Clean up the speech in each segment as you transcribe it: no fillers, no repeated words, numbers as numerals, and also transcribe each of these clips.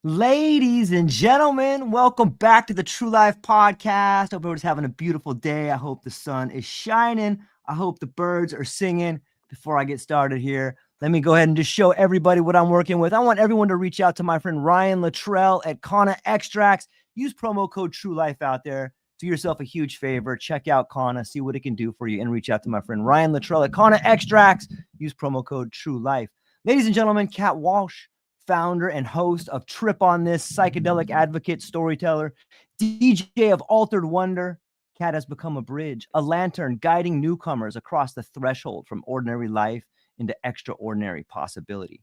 Ladies and gentlemen, welcome back to the True Life Podcast. Hope everyone's having a beautiful day. I hope the sun is shining. I hope the birds are singing. Before I get started here, let me go ahead and just show everybody what I'm working with. I want everyone to reach out to my friend Ryan Luttrell at Kana Extracts. Use promo code True Life out there. Do yourself a huge favor. Check out Kana, see what it can do for you, and reach out to my friend Ryan Luttrell at Kana Extracts. Use promo code True Life. Ladies and gentlemen, Kat Walsh, founder and host of Trip on This, psychedelic advocate, storyteller, DJ of Altered Wonder. Kat has become a bridge, a lantern guiding newcomers across the threshold from ordinary life into extraordinary possibility.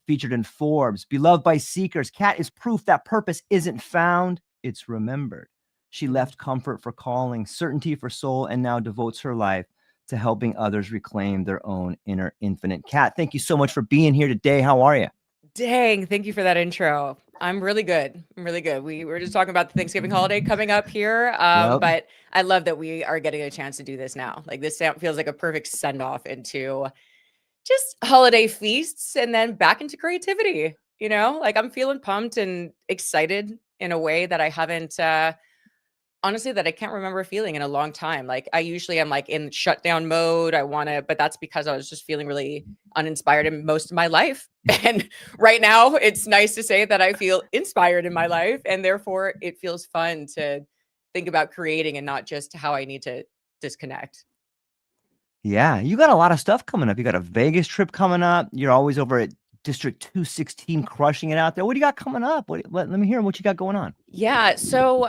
Featured in Forbes, beloved by seekers, Kat is proof that purpose isn't found, it's remembered. She left comfort for calling, certainty for soul, and now devotes her life to helping others reclaim their own inner infinite. Kat, thank you so much for being here today. How are you? Dang, thank you for that intro. I'm really good. I'm really good. We were just talking about the Thanksgiving holiday coming up here. Yep. But I love that we are getting a chance to do this now. Like this feels like a perfect send off into just holiday feasts and then back into creativity. Like I'm feeling pumped and excited in a way that I haven't honestly, that I can't remember feeling in a long time. Like I usually am like in shutdown mode. But that's because I was just feeling really uninspired in most of my life. And right now it's nice to say that I feel inspired in my life. And therefore it feels fun to think about creating and not just how I need to disconnect. Yeah, you got a lot of stuff coming up. You got a Vegas trip coming up. You're always over at District 216 crushing it out there. What do you got coming up? Let me hear what you got going on. Yeah. So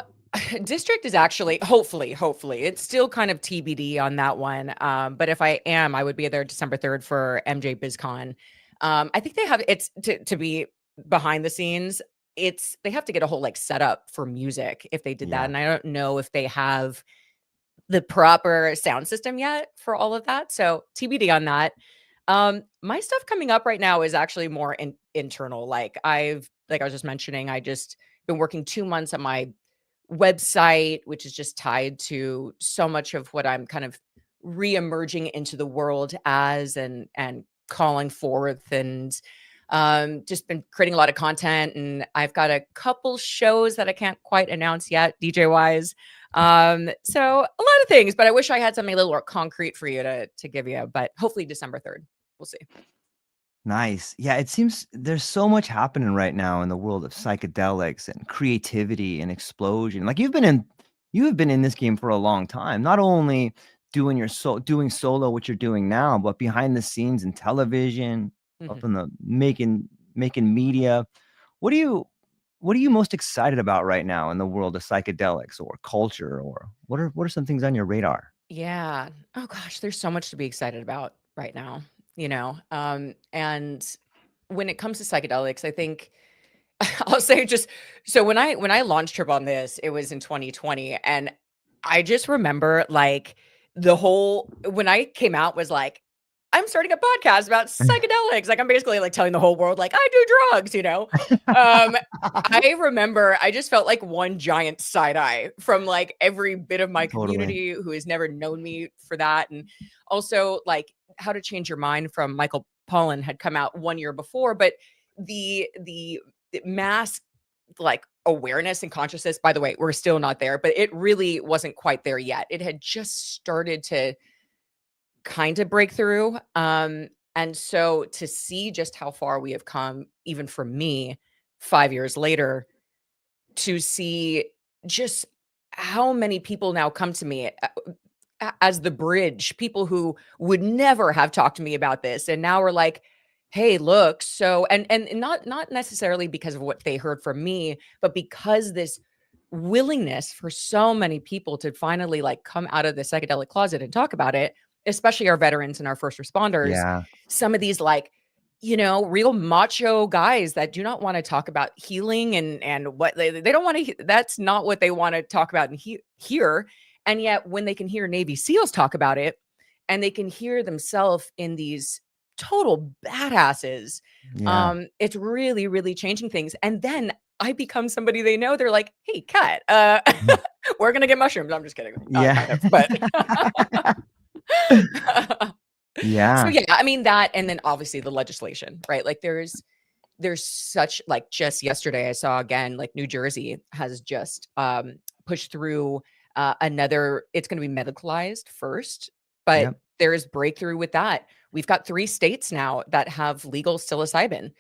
district is actually hopefully it's still kind of TBD on that one. But if I am, I would be there December 3rd for MJ BizCon. I think they have it's to be behind the scenes. They have to get a whole like setup for music if they did that. Yeah. And I don't know if they have the proper sound system yet for all of that. So TBD on that. My stuff coming up right now is actually more internal. Like I was just mentioning, I just been working 2 months on my website, which is just tied to so much of what I'm kind of re-emerging into the world as and calling forth and just been creating a lot of content. And I've got a couple shows that I can't quite announce yet, DJ wise. So a lot of things, but I wish I had something a little more concrete for you to give you, but hopefully December 3rd. We'll see. Nice. Yeah, it seems there's so much happening right now in the world of psychedelics and creativity and explosion. Like you have been in this game for a long time. Not only doing solo what you're doing now, but behind the scenes in television, up Mhm. in the making media. What are you most excited about right now in the world of psychedelics or culture, or what are some things on your radar? Yeah. Oh gosh, there's so much to be excited about right now, and when it comes to psychedelics, I think I'll say just so when I launched Trip on This, it was in 2020, and I just remember like the whole when I came out was like, I'm starting a podcast about psychedelics. Like I'm basically like telling the whole world like I do drugs. Um I remember I just felt like one giant side eye from like every bit of my Totally. community who has never known me for that. And also like How to Change Your Mind from Michael Pollan had come out 1 year before, but the mass like awareness and consciousness, by the way, we're still not there, but it really wasn't quite there yet. It had just started to kind of break through. And so to see just how far we have come, even for me, 5 years later, to see just how many people now come to me as the bridge, people who would never have talked to me about this, and now are like, "Hey, look." So, and not necessarily because of what they heard from me, but because this willingness for so many people to finally like come out of the psychedelic closet and talk about it, especially our veterans and our first responders. Yeah. Some of these like real macho guys that do not want to talk about healing and what they don't want to. That's not what they want to talk about and hear. And yet, when they can hear Navy SEALs talk about it, and they can hear themselves in these total badasses, Yeah. it's really, really changing things. And then I become somebody they know. They're like, "Hey, Kat, we're gonna get mushrooms." I'm just kidding, Yeah. kind of, but so Yeah. yeah, I mean that, and then obviously the legislation, right? Like there's there's such like just yesterday I saw again like New Jersey has just pushed through another, it's going to be medicalized first, but Yep. there is breakthrough with that. We've got 3 states now that have legal psilocybin.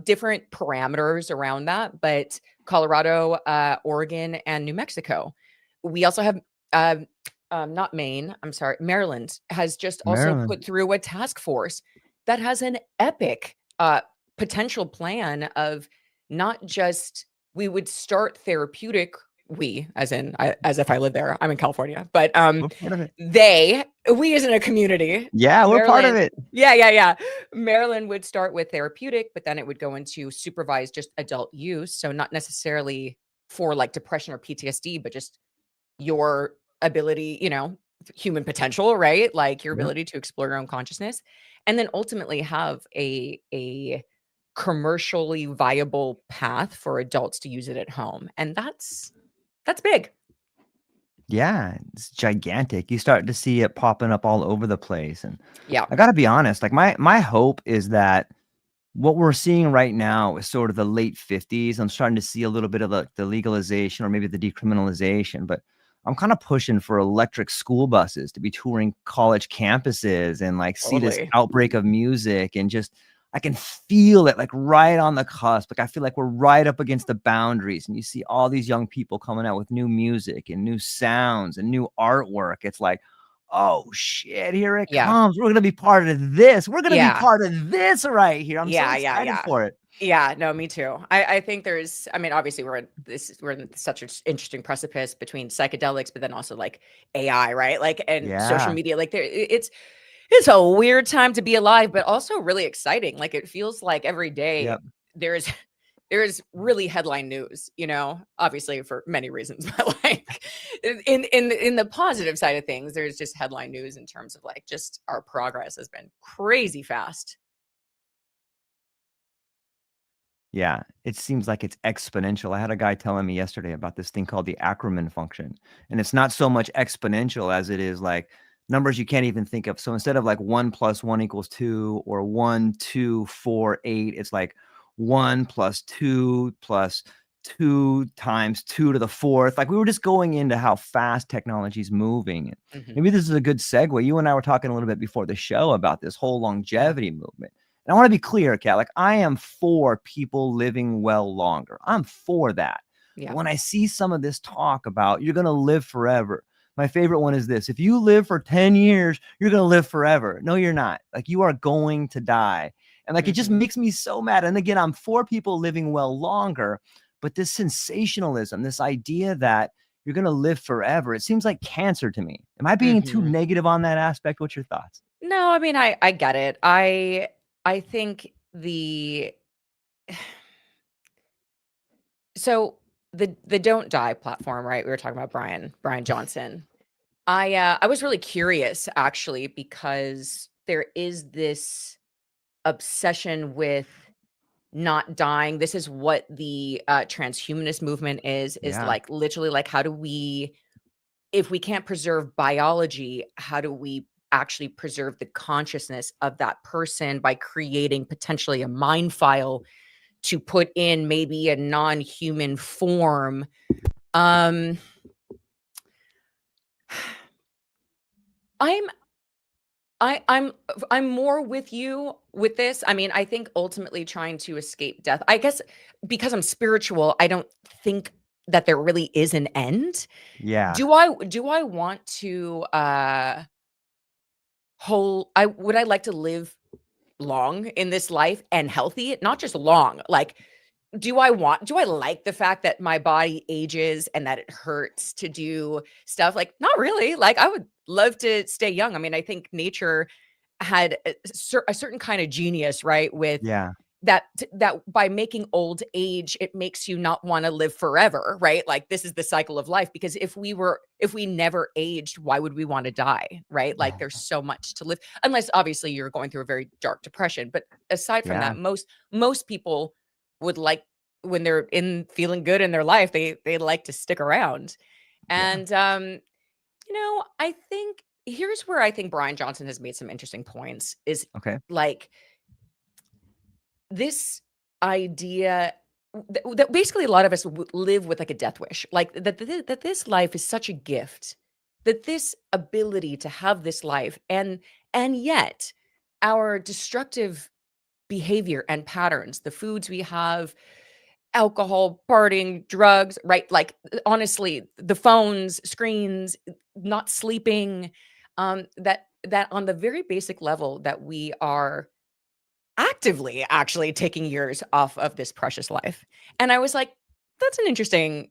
Different parameters around that, but Colorado, Oregon, and New Mexico. We also have not Maine, I'm sorry, Maryland has just also Maryland. put through a task force that has an epic potential plan of not just we would start therapeutic, we as in as if I live there, I'm in California, but We're part of it. we as in a community, Yeah, we're part of Maryland, it. yeah. Maryland would start with therapeutic, but then it would go into supervised just adult use. So not necessarily for like depression or PTSD, but just your ability, human potential, right? Like your Yep. ability to explore your own consciousness, and then ultimately have a commercially viable path for adults to use it at home. And that's big. Yeah, it's gigantic. You start to see it popping up all over the place, and Yeah. I gotta be honest, like, my hope is that what we're seeing right now is sort of the late 50s. I'm starting to see a little bit of the legalization or maybe the decriminalization, but I'm kind of pushing for electric school buses to be touring college campuses and like see this Totally. outbreak of music and just I can feel it like right on the cusp. Like I feel like we're right up against the boundaries and you see all these young people coming out with new music and new sounds and new artwork. It's like, oh shit, here it Yeah. comes. We're gonna be part of this. We're gonna be Yeah. part of this right here. I'm so excited Yeah. for it. Yeah, no, me too. I think there's, I mean, obviously we're in such an interesting precipice between psychedelics, but then also like AI, right? Like, and social Yeah. media, like it's a weird time to be alive, but also really exciting. Like it feels like every day Yep. there's there's really headline news, obviously for many reasons, but like in the positive side of things, there's just headline news in terms of like just our progress has been crazy fast. Yeah, it seems like it's exponential. I had a guy telling me yesterday about this thing called the Ackerman function, and it's not so much exponential as it is like numbers you can't even think of. So instead of like 1 plus 1 equals 2 or 1, 2, 4, 8, it's like 1 plus 2 plus 2 times 2 to the fourth. Like we were just going into how fast technology is moving. And Hmm. maybe this is a good segue. You and I were talking a little bit before the show about this whole Yeah. longevity movement. And I want to be clear, Kat, like I am for people living well longer. I'm for that. But Yeah. when I see some of this talk about you're going to live forever, my favorite one is this. If you live for 10 years, you're going to live forever. No, you're not. Like you are going to die. And like it just Hmm. makes me so mad. And again, I'm for people living well longer, but this sensationalism, this idea that you're going to live forever, it seems like cancer to me. Am I being too Hmm. negative on that aspect? What's your thoughts? No, I mean, I get it. I think so the Don't Die platform, right? We were talking about Brian Johnson. I was really curious actually because there is this obsession with not dying. This is what the transhumanist movement is Yeah. like literally like how do we, if we can't preserve biology, how do we actually preserve the consciousness of that person by creating potentially a mind file to put in maybe a non-human form. Um I'm I'm more with you with this. I mean, I think ultimately trying to escape death. I guess because I'm spiritual, I don't think that there really is an end. Yeah. Do I want to I would I like to live long in this life and healthy? Not just long, like do I like the fact that my body ages and that it hurts to do stuff? Like, not really. Like, I would love to stay young. I mean, I think nature had a certain kind of genius, right? With Yeah. that by making old age, it makes you not want to live forever, right? Like this is the cycle of life. Because if we never aged, why would we want to die, right? Like there's so much to live, unless obviously you're going through a very dark depression. But aside from Yeah. that, most people would like when they're in feeling good in their life, they like to stick around. Yeah. And I think here's where I think Brian Johnson has made some interesting points is Okay. like this idea that basically a lot of us live with like a death wish, like that this life is such a gift, that this ability to have this life, and yet our destructive behavior and patterns, the foods we have, alcohol, partying, drugs, right? Like honestly, the phones, screens, not sleeping, that on the very basic level that we are actively actually taking years off of this precious life. And I was like, that's interesting.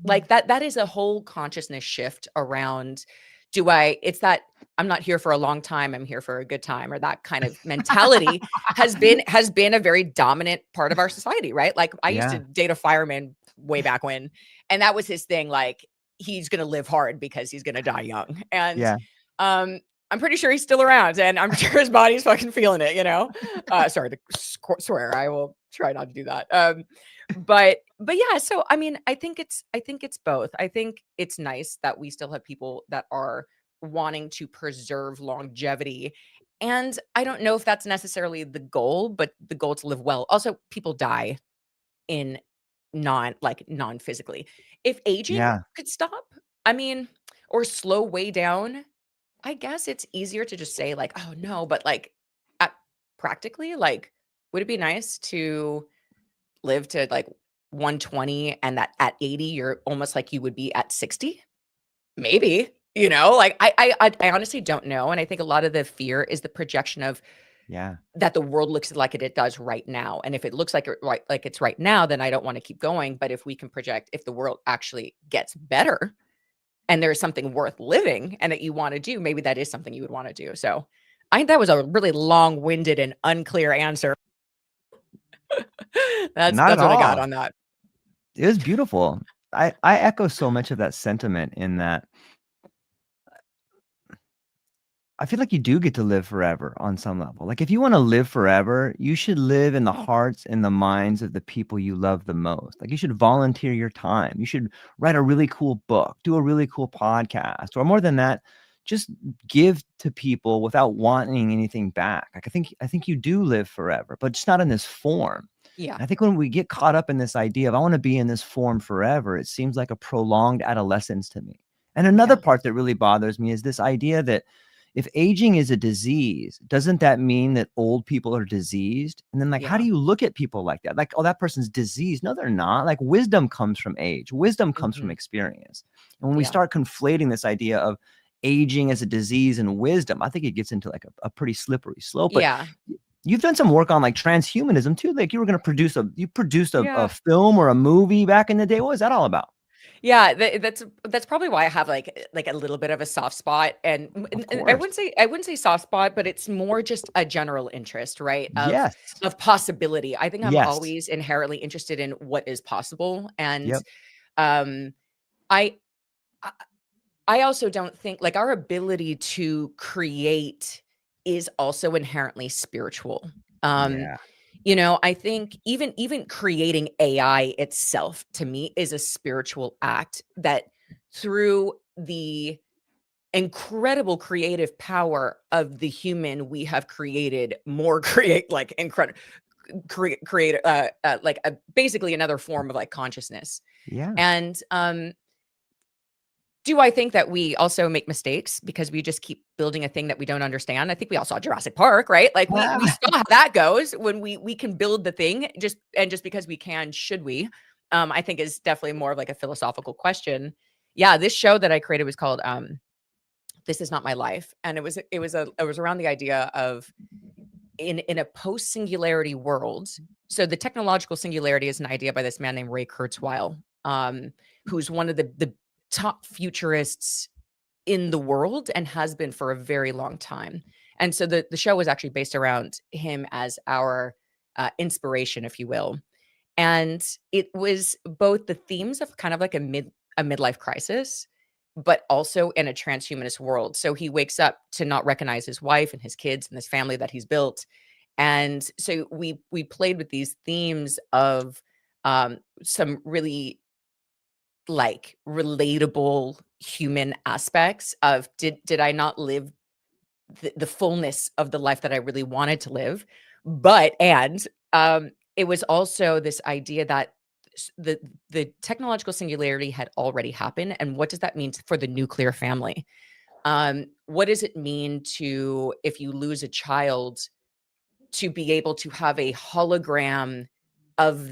Like that is a whole consciousness shift around, it's that I'm not here for a long time, I'm here for a good time, or that kind of mentality has been a very dominant part of our society, right? Like I used to Yeah. date a fireman way back when, and that was his thing, like he's going to live hard because he's going to die young. And Yeah. um I'm pretty sure he's still around, and I'm sure his body's fucking feeling it, you know? Sorry to swear. I will try not to do that. But yeah, so I mean, I think it's both. I think it's nice that we still have people that are wanting to preserve longevity. And I don't know if that's necessarily the goal, but the goal to live well. Also, people die in non-physically. If aging Yeah. could stop, I mean, or slow way down, I guess it's easier to just say like, "Oh, no," but, like, at practically, like, would it be nice to live to, like, 120 and that at 80, you're almost like you would be at 60? Maybe, you know? Like, I honestly don't know, and I think a lot of the fear is the projection of Yeah. that the world looks like it does right now, and if it looks like it's right now, then I don't wanna keep going, but if we can project if the world actually gets better and there's something worth living and that you wanna do, maybe that is something you would wanna do. So, I think that was a really long-winded and unclear answer. Not at That's what I got all. on that. It was beautiful. I echo so much of that sentiment in that I feel like you do get to live forever on some level. Like if you want to live forever, you should live in the hearts and the minds of the people you love the most. Like you should volunteer your time. You should write a really cool book, do a really cool podcast, or more than that, just give to people without wanting anything back. Like I think you do live forever, but just not in this form. Yeah. And I think when we get caught up in this idea of I want to be in this form forever, it seems like a prolonged adolescence to me. And another Yeah. part that really bothers me is this idea that if aging is a disease, doesn't that mean that old people are diseased? And then, like, how do Yeah. you look at people like that? Like, oh, that person's diseased. No, they're not. Like, wisdom comes from age, wisdom comes from Mhm. experience. And when we Yeah. start conflating this idea of aging as a disease and wisdom, I think it gets into like a pretty slippery slope. But Yeah. you've done some work on like transhumanism too. Like, you were going to produced a Yeah. film or a movie back in the day. What was that all about? Yeah, that's probably why I have like a little bit of a soft spot, and Of and I course. wouldn't say soft spot, but it's more just a general interest, right? Yes. Of possibility. I think I'm Yes. always inherently interested in what is possible, and Yep. um I I I also don't think like our ability to create is also inherently spiritual. Um, Yeah. I think even creating AI itself to me is a spiritual act that through the incredible creative power of the human we have created more create like incredible create like a basically another form of like consciousness. Yeah. And do I think that we also make mistakes because we just keep building a thing that we don't understand? I think we all saw Jurassic Park, right? Like we Ah, saw how that goes when we can build the thing just because we can, should we? I think is definitely more of like a philosophical question. Yeah, this show that I created was called This Is Not My Life. And it was around the idea of in a post-singularity world. So the technological singularity is an idea by this man named Ray Kurzweil, who's one of the top futurists in the world and has been for a very long time. And so the show was actually based around him as our inspiration, if you will. And it was both the themes of kind of like a midlife crisis, but also in a transhumanist world. So he wakes up to not recognize his wife and his kids and this family that he's built. And so we played with these themes of some really like relatable human aspects of did I not live the fullness of the life that I really wanted to live? But and it was also this idea that the technological singularity had already happened, and what does that mean for the nuclear family? What does it mean to, if you lose a child, to be able to have a hologram of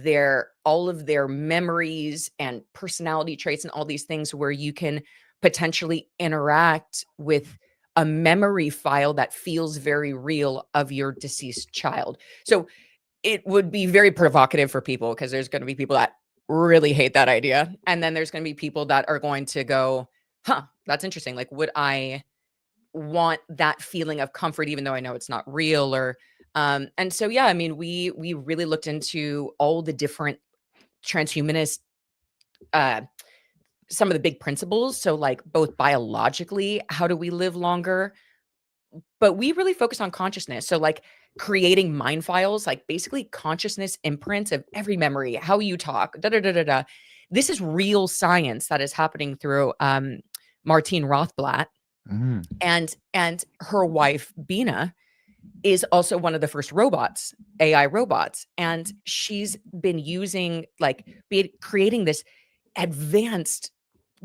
all of their memories and personality traits and all these things, where you can potentially interact with a memory file that feels very real of your deceased child. So it would be very provocative for people, because there's going to be people that really hate that idea, and then there's going to be people that are going to go, huh, that's interesting, like, would I want that feeling of comfort even though I know it's not real? Or and so yeah, I mean, we really looked into all the different transhumanist, uh some of the big principles. So like, both biologically, how do we live longer, but we really focus on consciousness. So like, creating mind files, like basically consciousness imprints of every memory, how you talk, da da da da da. This is real science that is happening through Martine Rothblatt, Mm. and her wife Bina is also one of the first robots, AI robots, and she's been using, like, creating this advanced,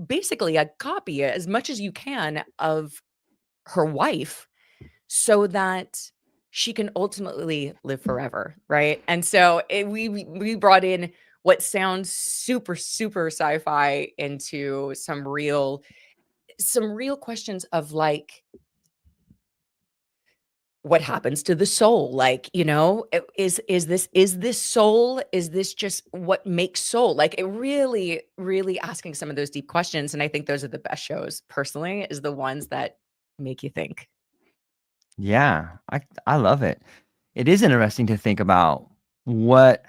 basically a copy as much as you can of her wife, so that she can ultimately live forever, right? And so we brought in what sounds super super sci-fi into some real questions of, like, what happens to the soul? Like, is this soul? Is this just what makes soul? Like, it really, really asking some of those deep questions. And I think those are the best shows, personally, is the ones that make you think. Yeah, I love it. It is interesting to think about what,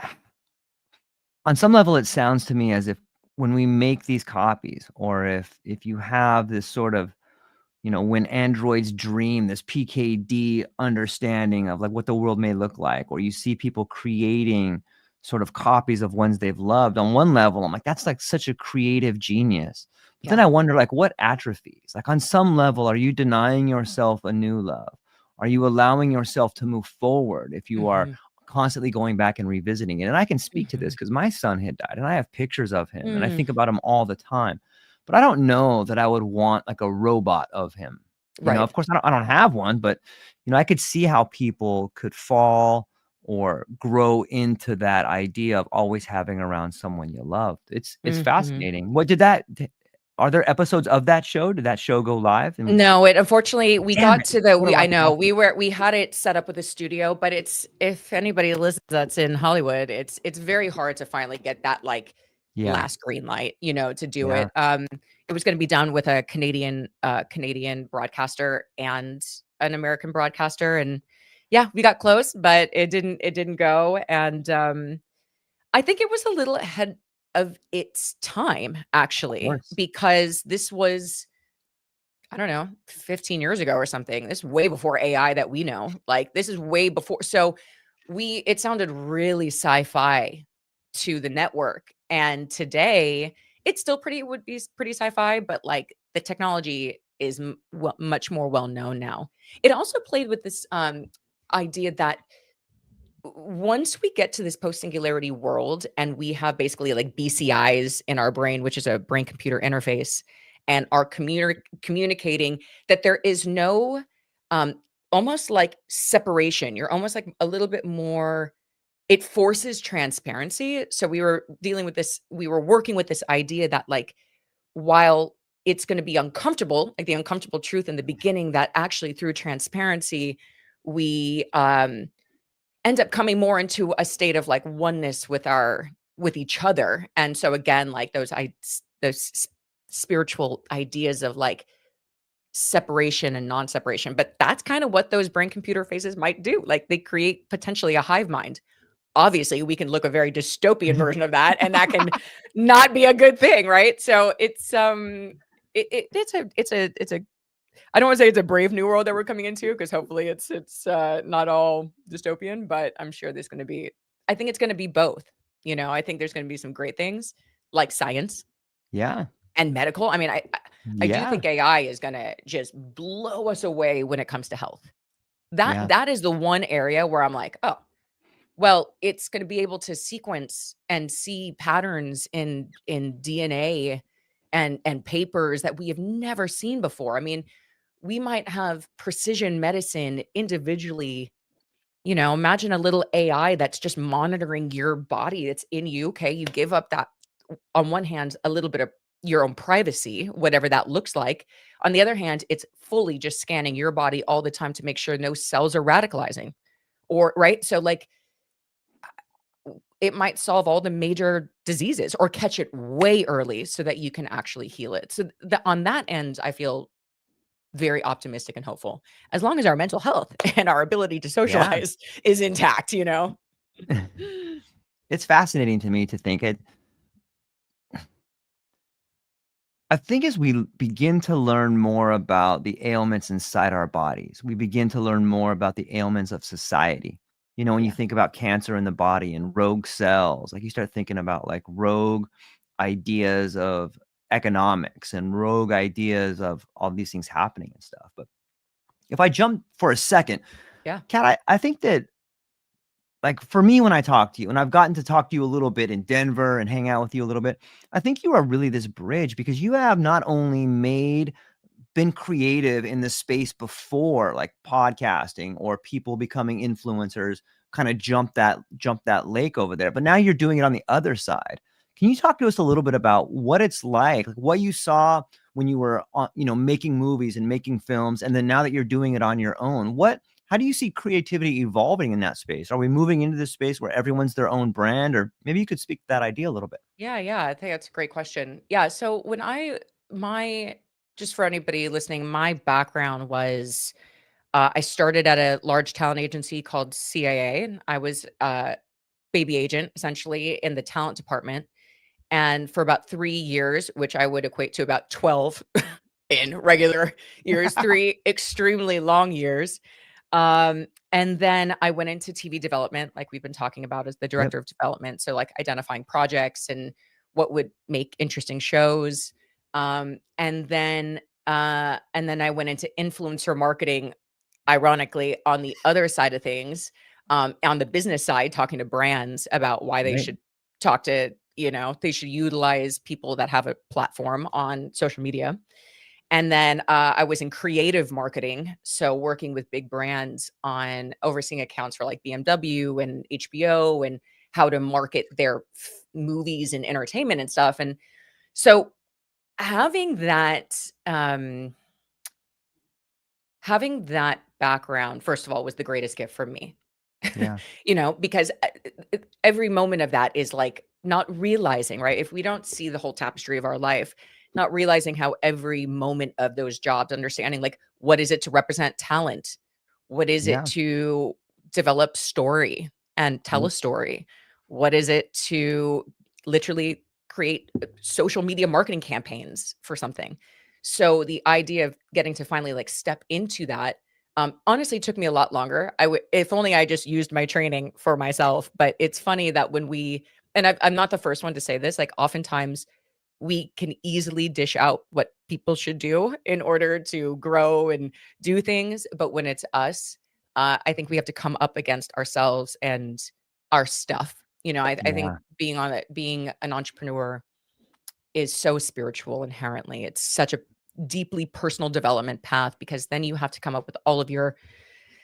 on some level, it sounds to me as if when we make these copies, or if you have this sort of, when androids dream, this PKD understanding of like what the world may look like, or you see people creating sort of copies of ones they've loved. On one level, I'm like, that's like such a creative genius. But then Yeah. I wonder, like, what atrophies? Like, on some level, are you denying yourself a new love? Are you allowing yourself to move forward if you are Hmm. constantly going back and revisiting it? And I can speak to this Hmm. because my son had died, and I have pictures of him, and I Mm, think about him all the time. But I don't know that I would want like a robot of him. right. Of course, I don't have one, but I could see how people could fall or grow into that idea of always having around someone you loved. It's Hmm. fascinating. Are there episodes of that show? Did that show go live? And No, it, unfortunately, we damn got it, to the, what a I lucky know, bastard. we had it set up with a studio, but it's, if anybody listens that's in Hollywood, it's very hard to finally get that, like, Yeah, last green light, to do yeah. it. It was going to be done with a Canadian broadcaster and an American broadcaster, and yeah, we got close, but it didn't go. And I think it was a little ahead of its time, Of actually, course. because this was, I don't know, 15 years ago or something. This is way before AI that we know. Like, this is way before. So it sounded really sci-fi to the network. And today it's still would be pretty sci-fi, but like, the technology is much more well known now. It also played with this idea that once we get to this post singularity world, and we have basically like BCIs in our brain, which is a brain computer interface, and are communicating, that there is no um, almost like separation. You're almost like a little bit more, it forces transparency. So we were working with this idea that, like, while it's going to be uncomfortable, like the uncomfortable truth in the beginning, that actually through transparency, we end up coming more into a state of like oneness with each other. And so again, like those spiritual ideas of like separation and non-separation, but that's kind of what those brain computer phases might do. Like, they create potentially a hive mind. Obviously we can look a very dystopian version of that, and that can not be a good thing, right? So it's a I don't want to say it's a brave new world that we're coming into, because hopefully it's not all dystopian, but I'm sure there's going to be, I think it's going to be both. I think there's going to be some great things, like science Yeah, and medical. I mean, I do yeah, think AI is going to just blow us away when it comes to health. That yeah. that is the one area where I'm like, oh, Well, it's going to be able to sequence and see patterns in DNA and papers that we have never seen before. I mean, we might have precision medicine individually. Imagine a little AI that's just monitoring your body that's in you. Okay, you give up that, on one hand, a little bit of your own privacy, whatever that looks like. On the other hand, it's fully just scanning your body all the time to make sure no cells are radicalizing, or right. So like, it might solve all the major diseases or catch it way early so that you can actually heal it. So on that end, I feel very optimistic and hopeful, as long as our mental health and our ability to Yeah. socialize is intact. It's fascinating to me to think it. I think as we begin to learn more about the ailments inside our bodies, we begin to learn more about the ailments of society. Oh When you yeah. think about cancer in the body and rogue cells, like you start thinking about like rogue ideas of economics and rogue ideas of all these things happening and stuff. But if I jump for a second, Yeah. Kat, I think that, like, for me, when I talk to you, and I've gotten to talk to you a little bit in Denver and hang out with you a little bit, I think you are really this bridge because you have not only been creative in the space before, like podcasting or people becoming influencers, kind of jump that lake over there, but now you're doing it on the other side. Can you talk to us a little bit about what it's like what you saw when you were on, making movies and making films, and then now that you're doing it on your own, how do you see creativity evolving in that space? Are we moving into this space where everyone's their own brand, or maybe you could speak to that idea a little bit? Yeah, yeah, I think that's a great question. Yeah, so my just for anybody listening, my background was, I started at a large talent agency called CIA, and I was a baby agent essentially in the talent department. And for about 3 years, which I would equate to about 12 in regular years, 3 extremely long years. And then I went into TV development, like we've been talking about, as the Yep. director of development. So like identifying projects and what would make interesting shows. And then I went into influencer marketing, ironically, on the other side of things, on the business side, talking to brands about why they Right. should talk to, they should utilize people that have a platform on social media. And then I was in creative marketing, so working with big brands on overseeing accounts for like BMW and HBO and how to market their movies and entertainment and stuff. And so having that um, having that background, first of all, was the greatest gift for me. Yeah. Because every moment of that is like not realizing, right? If we don't see the whole tapestry of our life, not realizing how every moment of those jobs, understanding like what is it to represent talent? What is it Yeah. to develop story and tell a Yep. story? What is it to literally create social media marketing campaigns for something? So the idea of getting to finally like step into that, honestly took me a lot longer. If only I just used my training for myself. But it's funny that and I'm not the first one to say this, like oftentimes we can easily dish out what people should do in order to grow and do things. But when it's us, I think we have to come up against ourselves and our stuff. I think Yeah. being an entrepreneur is so spiritual inherently. It's such a deeply personal development path, because then you have to come up with all of your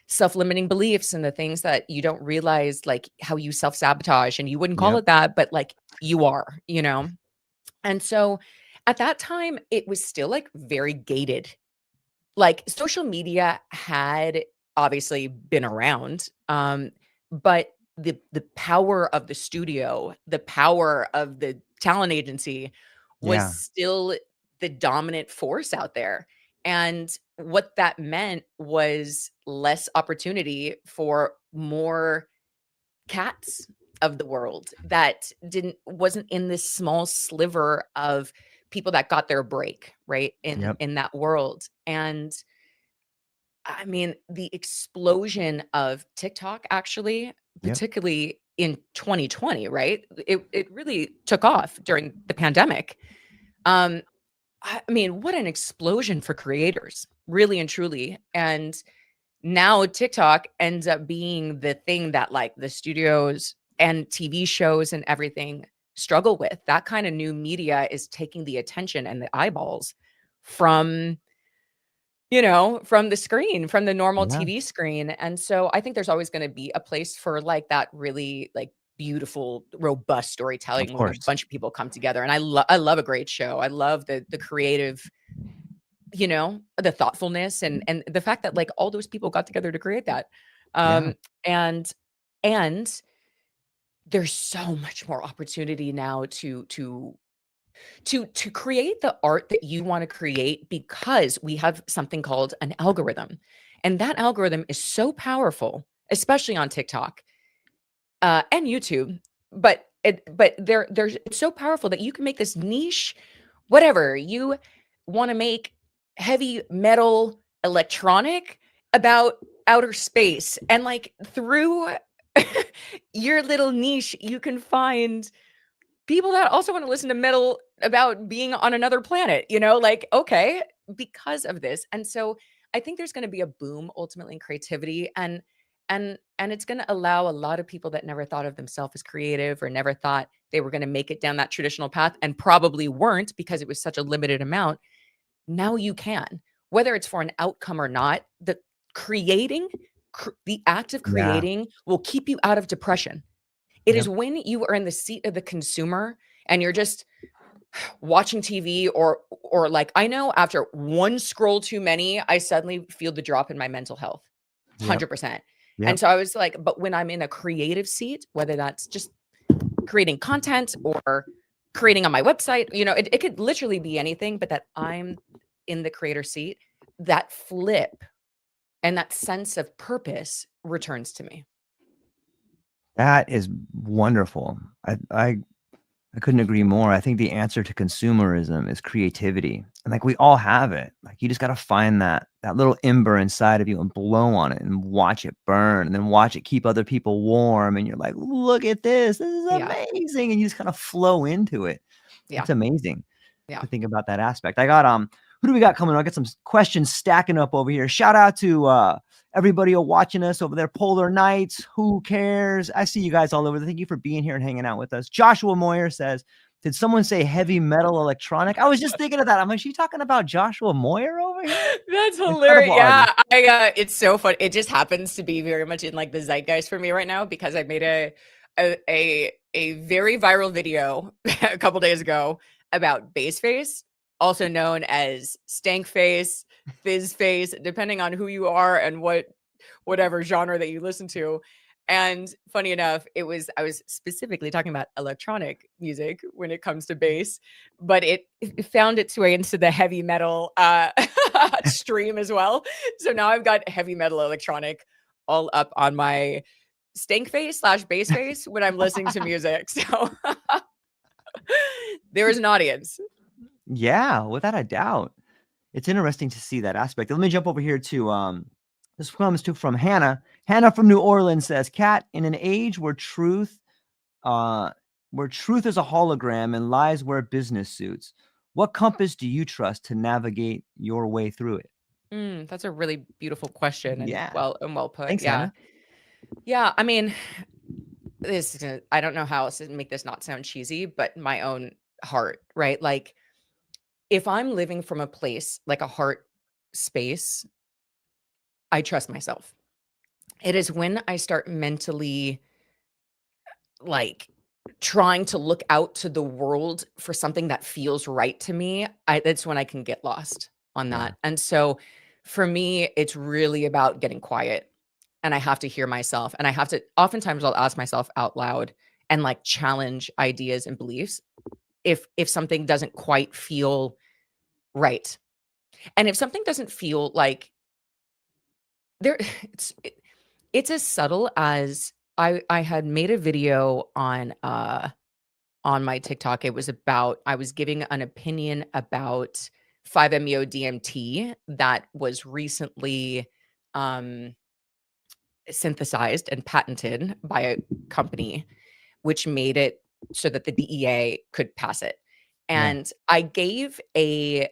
self-limiting beliefs and the things that you don't realize, like how you self-sabotage, and you wouldn't call Yep. it that, but like you are. And so at that time, it was still like very gated. Like social media had obviously been around, but the power of the studio, the power of the talent agency was Yeah. still the dominant force out there. And what that meant was less opportunity for more cats of the world that didn't wasn't in this small sliver of people that got their break, right? In Yep. in that world. And I mean, the explosion of TikTok actually, Yep. particularly in 2020, right? It really took off during the pandemic. Um, I mean, what an explosion for creators, really and truly. And now TikTok ends up being the thing that like the studios and TV shows and everything struggle with. That kind of new media is taking the attention and the eyeballs from, from the screen, from the normal Yeah, TV screen. And so I think there's always going to be a place for like that really like beautiful, robust of storytelling when a course. bunch of people come together. And I love a great show. I love the creative, the thoughtfulness and the fact that like all those people got together to create that. Yeah, Um, and and there's so much more opportunity now to create the art that you want to create because we have something called an algorithm. And that algorithm is so powerful, especially on TikTok and YouTube. But there's it's so powerful that you can make this niche, whatever you want to make, heavy metal electronic about outer space, and like through your little niche, you can find people that also want to listen to metal about being on another planet, like, okay, because of this. And so I think there's going to be a boom ultimately in creativity, and it's going to allow a lot of people that never thought of themselves as creative or never thought they were going to make it down that traditional path and probably weren't because it was such a limited amount. Now you can, whether it's for an outcome or not, creating the act of yeah, creating will keep you out of depression. It is yep, when you are in the seat of the consumer and you're just watching TV, or like I know after one scroll too many, I suddenly feel the drop in my mental health. yep, 100%. And yep. so I was like, but when I'm in a creative seat, whether that's just creating content or creating on my website, it could literally be anything, but that I'm in the creator seat, that flip and that sense of purpose returns to me. That is wonderful. I couldn't agree more. I think the answer to consumerism is creativity. And like we all have it. Like you just got to find that little ember inside of you and blow on it and watch it burn and then watch it keep other people warm and you're like, "Look at this. This is Yeah. amazing." And you just kind of flow into it. Yeah. It's amazing Yeah. to think about that aspect. I got who do we got coming on? I got some questions stacking up over here. Shout out to everybody watching us over there. Polar Nights, who cares? I see you guys all over. Thank you for being here and hanging out with us. Joshua Moyer says, did someone say heavy metal electronic? I was just thinking of that. I'm like, she talking about Joshua Moyer over here? That's hilarious. Incredible Yeah, artist. it's so fun. It just happens to be very much in like the zeitgeist for me right now because I made a very viral video a couple days ago about bass face, also known as stank face, fizz face, depending on who you are and whatever genre that you listen to. And funny enough, I was specifically talking about electronic music when it comes to bass, but it found its way into the heavy metal stream as well. So now I've got heavy metal electronic all up on my stank face / bass face when I'm listening to music. So there is an audience. Yeah, without a doubt. It's interesting to see that aspect. Let me jump over here to this comes to from Hannah. Hannah from New Orleans says, Kat, in an age where truth is a hologram and lies wear business suits, what compass do you trust to navigate your way through it? That's a really beautiful question and Yeah. well put. Thanks, Yeah. Hannah. Yeah. I mean, I don't know how else to make this not sound cheesy, but my own heart, right? Like if I'm living from a place like a heart space, I trust myself. It is when I start mentally like trying to look out to the world for something that feels right to me, that's when I can get lost on Yeah. that. And so for me, it's really about getting quiet, and I have to hear myself, and I have to oftentimes I'll ask myself out loud and like challenge ideas and beliefs if something doesn't quite feel right. And if something doesn't feel like there it's it's as subtle as I had made a video on my TikTok. It was about I was giving an opinion about 5-MeO DMT that was recently um synthesized and patented by a company, which made it so that the DEA could pass it. Yeah. And I gave a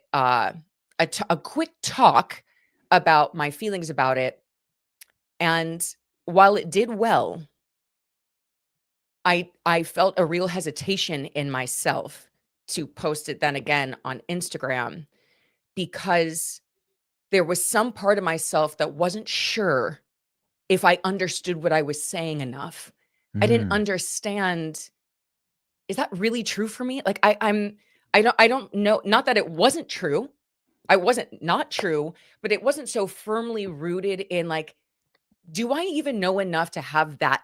quick talk about my feelings about it And while it did well, I felt a real hesitation in myself to post it then again on Instagram because there was some part of myself that wasn't sure if I understood what I was saying enough. I didn't Mm. understand, is that really true for me? Like I don't know, not that it wasn't true. I wasn't not true, but it wasn't so firmly rooted in like, do I even know enough to have that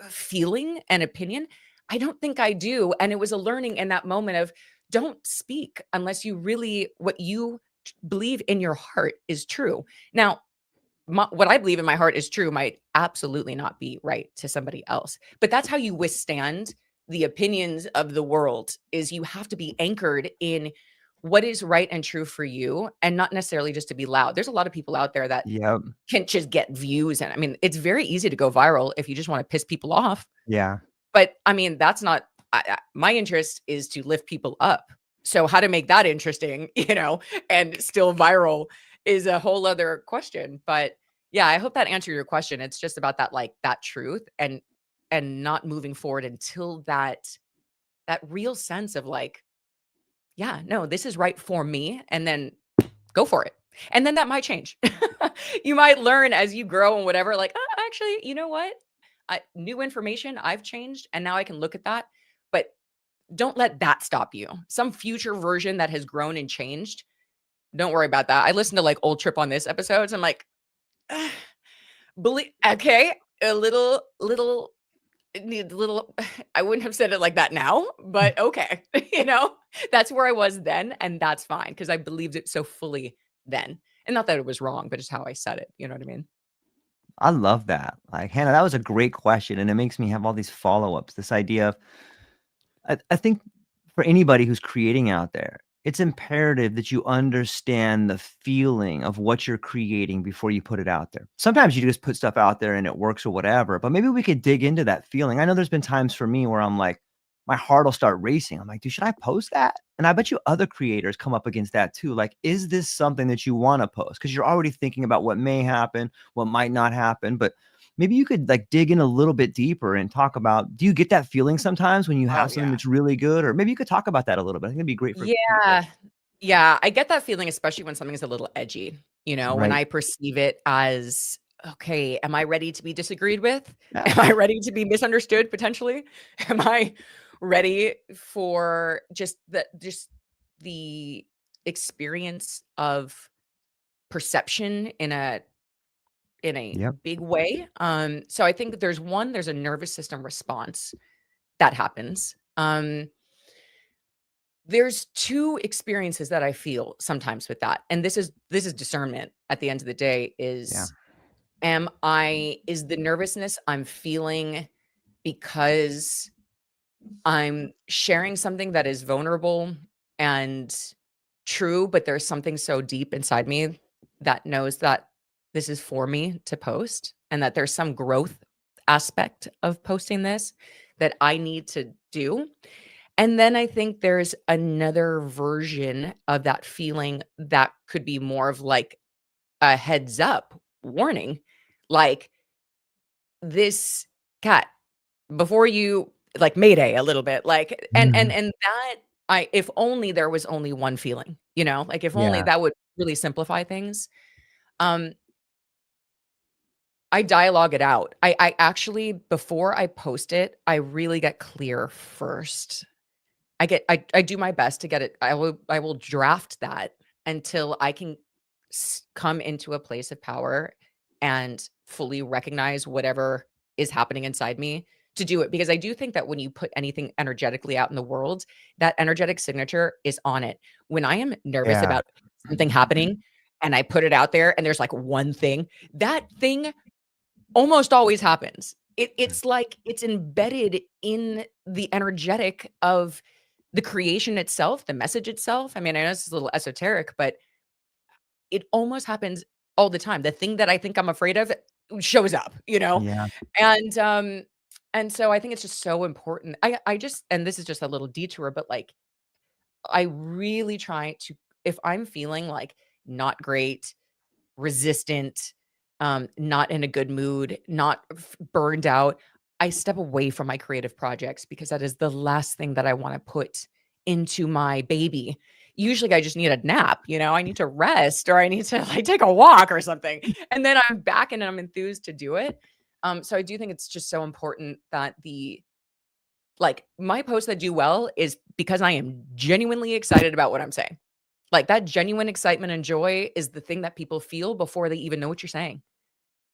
feeling and opinion? I don't think I do. And it was a learning in that moment of don't speak unless you really, what you believe in your heart is true. Now, what I believe in my heart is true might absolutely not be right to somebody else. But that's how you withstand the opinions of the world, is you have to be anchored in what is right and true for you and not necessarily just to be loud. There's a lot of people out there that Yep. can just get views, and I mean, it's very easy to go viral if you just want to piss people off. Yeah. But I mean, that's not my interest is to lift people up. So how to make that interesting, and still viral is a whole other question. But yeah, I hope that answered your question. It's just about that, like that truth and not moving forward until that real sense of like, yeah, no, this is right for me. And then go for it. And then that might change. You might learn as you grow and whatever, like, actually, you know what? New information, I've changed, and now I can look at that. But don't let that stop you. Some future version that has grown and changed, don't worry about that. I listened to like old Trip on This episodes. I'm like, believe, okay, a little, need a little. I wouldn't have said it like that now, but okay, that's where I was then, and that's fine because I believed it so fully then. And not that it was wrong, but just how I said it. You know what I mean? I love that. Like, Hannah, that was a great question. And it makes me have all these follow-ups. This idea of, I think for anybody who's creating out there, it's imperative that you understand the feeling of what you're creating before you put it out there. Sometimes you just put stuff out there and it works or whatever, but maybe we could dig into that feeling. I know there's been times for me where I'm like, my heart will start racing. I'm like, dude, should I post that? And I bet you other creators come up against that too. Like, is this something that you want to post? Because you're already thinking about what may happen, what might not happen. But maybe you could like dig in a little bit deeper and talk about, do you get that feeling sometimes when you Oh have something yeah. that's really good? Or maybe you could talk about that a little bit. I think it'd be great for people. Yeah. Yeah, I get that feeling, especially when something is a little edgy, when Right. I perceive it as, okay, am I ready to be disagreed with? Yeah. Am I ready to be misunderstood potentially? Am I ready for just the experience of perception in a Yep. big way? So I think that there's a nervous system response that happens. There's 2 experiences that I feel sometimes with that, and this is discernment at the end of the day. Yeah. Is the nervousness I'm feeling because I'm sharing something that is vulnerable and true, but there's something so deep inside me that knows that this is for me to post and that there's some growth aspect of posting this that I need to do. And then I think there's another version of that feeling that could be more of like a heads up warning, like this cat before you, like mayday a little bit, like, Mhm. and that if only there was only one feeling, like if only Yeah. that would really simplify things. Um, I dialogue it out. I actually, before I post it, I really get clear first. I do my best to get it. I will draft that until I can come into a place of power and fully recognize whatever is happening inside me to do it, because I do think that when you put anything energetically out in the world, that energetic signature is on it. When I am nervous Yeah. about something happening and I put it out there and there's like one thing, that thing almost always happens. It's like it's embedded in the energetic of the creation itself, the message itself. I mean, I know this is a little esoteric, but it almost happens all the time. The thing that I think I'm afraid of shows up, Yeah. And so I think it's just so important. I just, and this is just a little detour, but like I really try to, if I'm feeling like not great, resistant, not in a good mood, not burned out, I step away from my creative projects because that is the last thing that I want to put into my baby. Usually I just need a nap, I need to rest or I need to like take a walk or something. And then I'm back and I'm enthused to do it. So I do think it's just so important that my posts that do well is because I am genuinely excited about what I'm saying. Like that genuine excitement and joy is the thing that people feel before they even know what you're saying.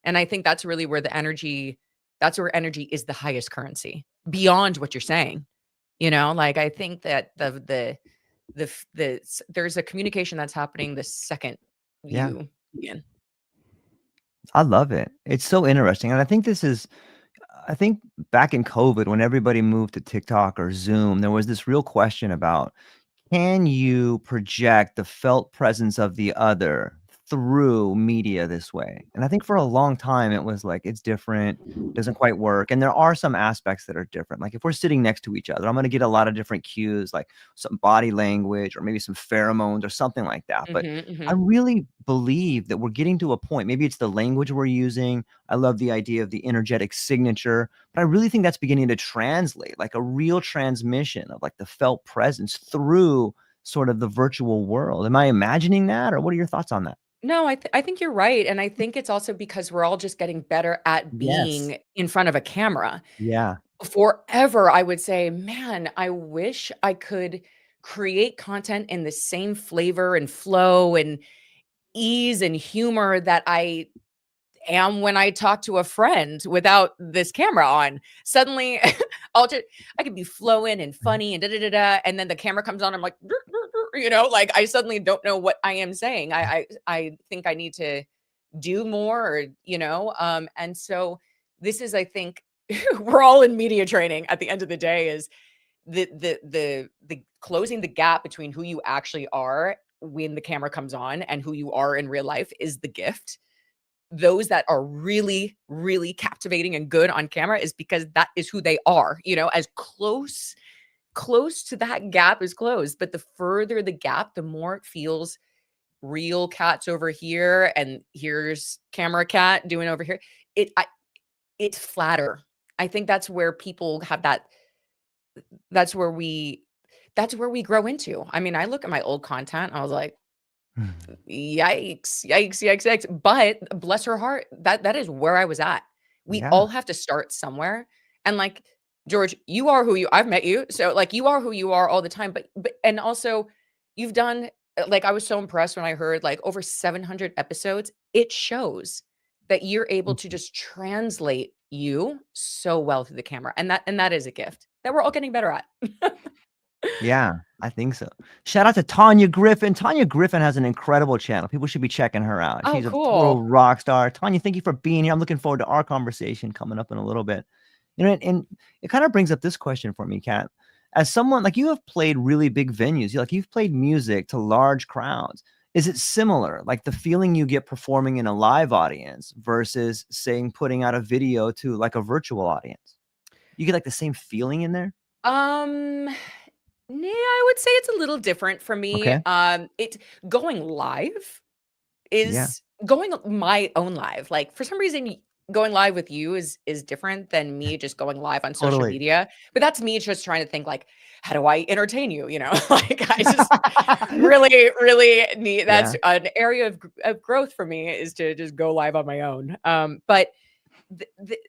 And I think that's really where that's where energy is the highest currency beyond what you're saying. Like I think that there's a communication that's happening the second Yeah. you begin. I love it. It's so interesting. And I think back in COVID, when everybody moved to TikTok or Zoom, there was this real question about, can you project the felt presence of the other through media this way? And I think for a long time it was like, it's different, doesn't quite work. And there are some aspects that are different. Like if we're sitting next to each other, I'm going to get a lot of different cues, like some body language or maybe some pheromones or something like that. But Mhm, I mhm. really believe that we're getting to a point, maybe it's the language we're using. I love the idea of the energetic signature, but I really think that's beginning to translate, like a real transmission of like the felt presence through sort of the virtual world. Am I imagining that, or what are your thoughts on that? No, I think you're right, and I think it's also because we're all just getting better at Yes. being in front of a camera. Yeah. Forever, I would say, "Man, I wish I could create content in the same flavor and flow and ease and humor that I am when I talk to a friend without this camera on." Suddenly, I could be flowing and Mhm. funny and da da da da, and then the camera comes on. I'm like, "Dur, dur, dur," like I suddenly don't know what I am saying. I think I need to do more, and so this is, I think, we're all in media training. At the end of the day, is the closing the gap between who you actually are when the camera comes on and who you are in real life is the gift. Those that are really, really captivating and good on camera is because that is who they are, as close to that gap is closed. But the further the gap, the more it feels real. Cat's over here, and here's camera cat doing over here. It's flatter. I think that's where people have that's where we that's where we grow into. I mean, I look at my old content, I was like, yikes, yikes, yikes, yikes. But bless her heart, that is where I was at. We Yeah. all have to start somewhere. And like, George, I've met you. So like you are who you are all the time. But and also you've done like I was so impressed when I heard like over 700 episodes. It shows that you're able to just translate you so well through the camera. And that is a gift that we're all getting better at. Yeah, I think so. Shout out to Tanya Griffin. Tanya Griffin has an incredible channel. People should be checking her out. Oh, She's a total cool. rock star. Tanya, thank you for being here. I'm looking forward to our conversation coming up in a little bit. And it kind of brings up this question for me, Kat. As someone like you have played really big venues, you've played music to large crowds. Is it similar, like the feeling you get performing in a live audience versus saying putting out a video to like a virtual audience? You get like the same feeling in there? Um, yeah, I would say it's a little different for me. Okay. It Going live Yeah, is going my own live. Like for some reason, going live with you is different than me just going live on social totally. media. But that's me just trying to think like, how do I entertain you? Like I just really, really need. That's Yeah. an area of growth for me is to just go live on my own. But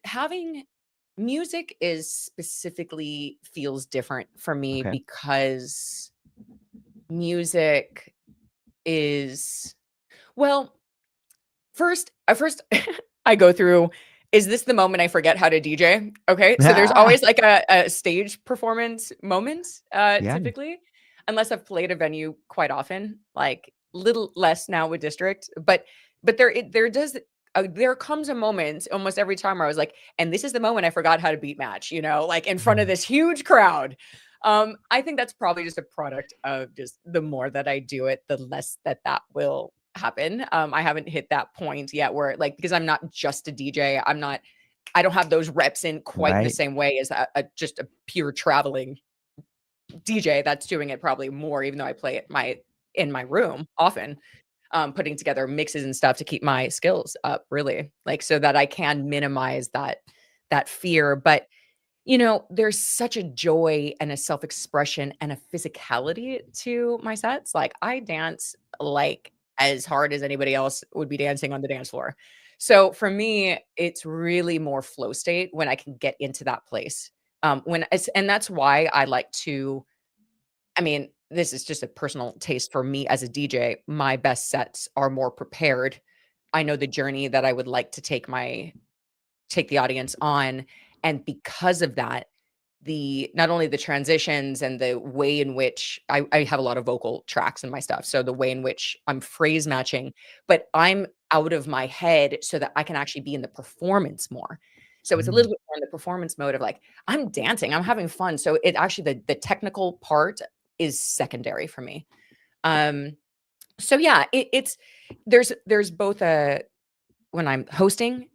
having music is specifically feels different for me Okay. because music is well, first I go through, is this the moment I forget how to DJ? Okay, so there's always like a stage performance moment, Yeah. typically, unless I've played a venue quite often, like little less now with district, but there comes a moment almost every time where I was like, and this is the moment I forgot how to beat match, like in front of this huge crowd. I think that's probably just a product of just the more that I do it, the less that will happen. I haven't hit that point yet where like because I'm not just a DJ, I don't have those reps in quite the Right. same way as just a pure traveling DJ that's doing it probably more, even though I play it in my room often. putting together mixes and stuff to keep my skills up, really, like, so that I can minimize that fear. But there's such a joy and a self-expression and a physicality to my sets. Like, I dance like as hard as anybody else would be dancing on the dance floor. So for me, it's really more flow state when I can get into that place. And that's why I like to, I mean, this is just a personal taste for me as a DJ. My best sets are more prepared. I know the journey that I would like to take the audience on. And because of that, the not only the transitions and the way in which I have a lot of vocal tracks in my stuff. So the way in which I'm phrase matching, but I'm out of my head so that I can actually be in the performance more. So it's a little bit more in the performance mode of like, I'm dancing, I'm having fun. So it actually, the technical part is secondary for me. So yeah, it's there's both a, when I'm hosting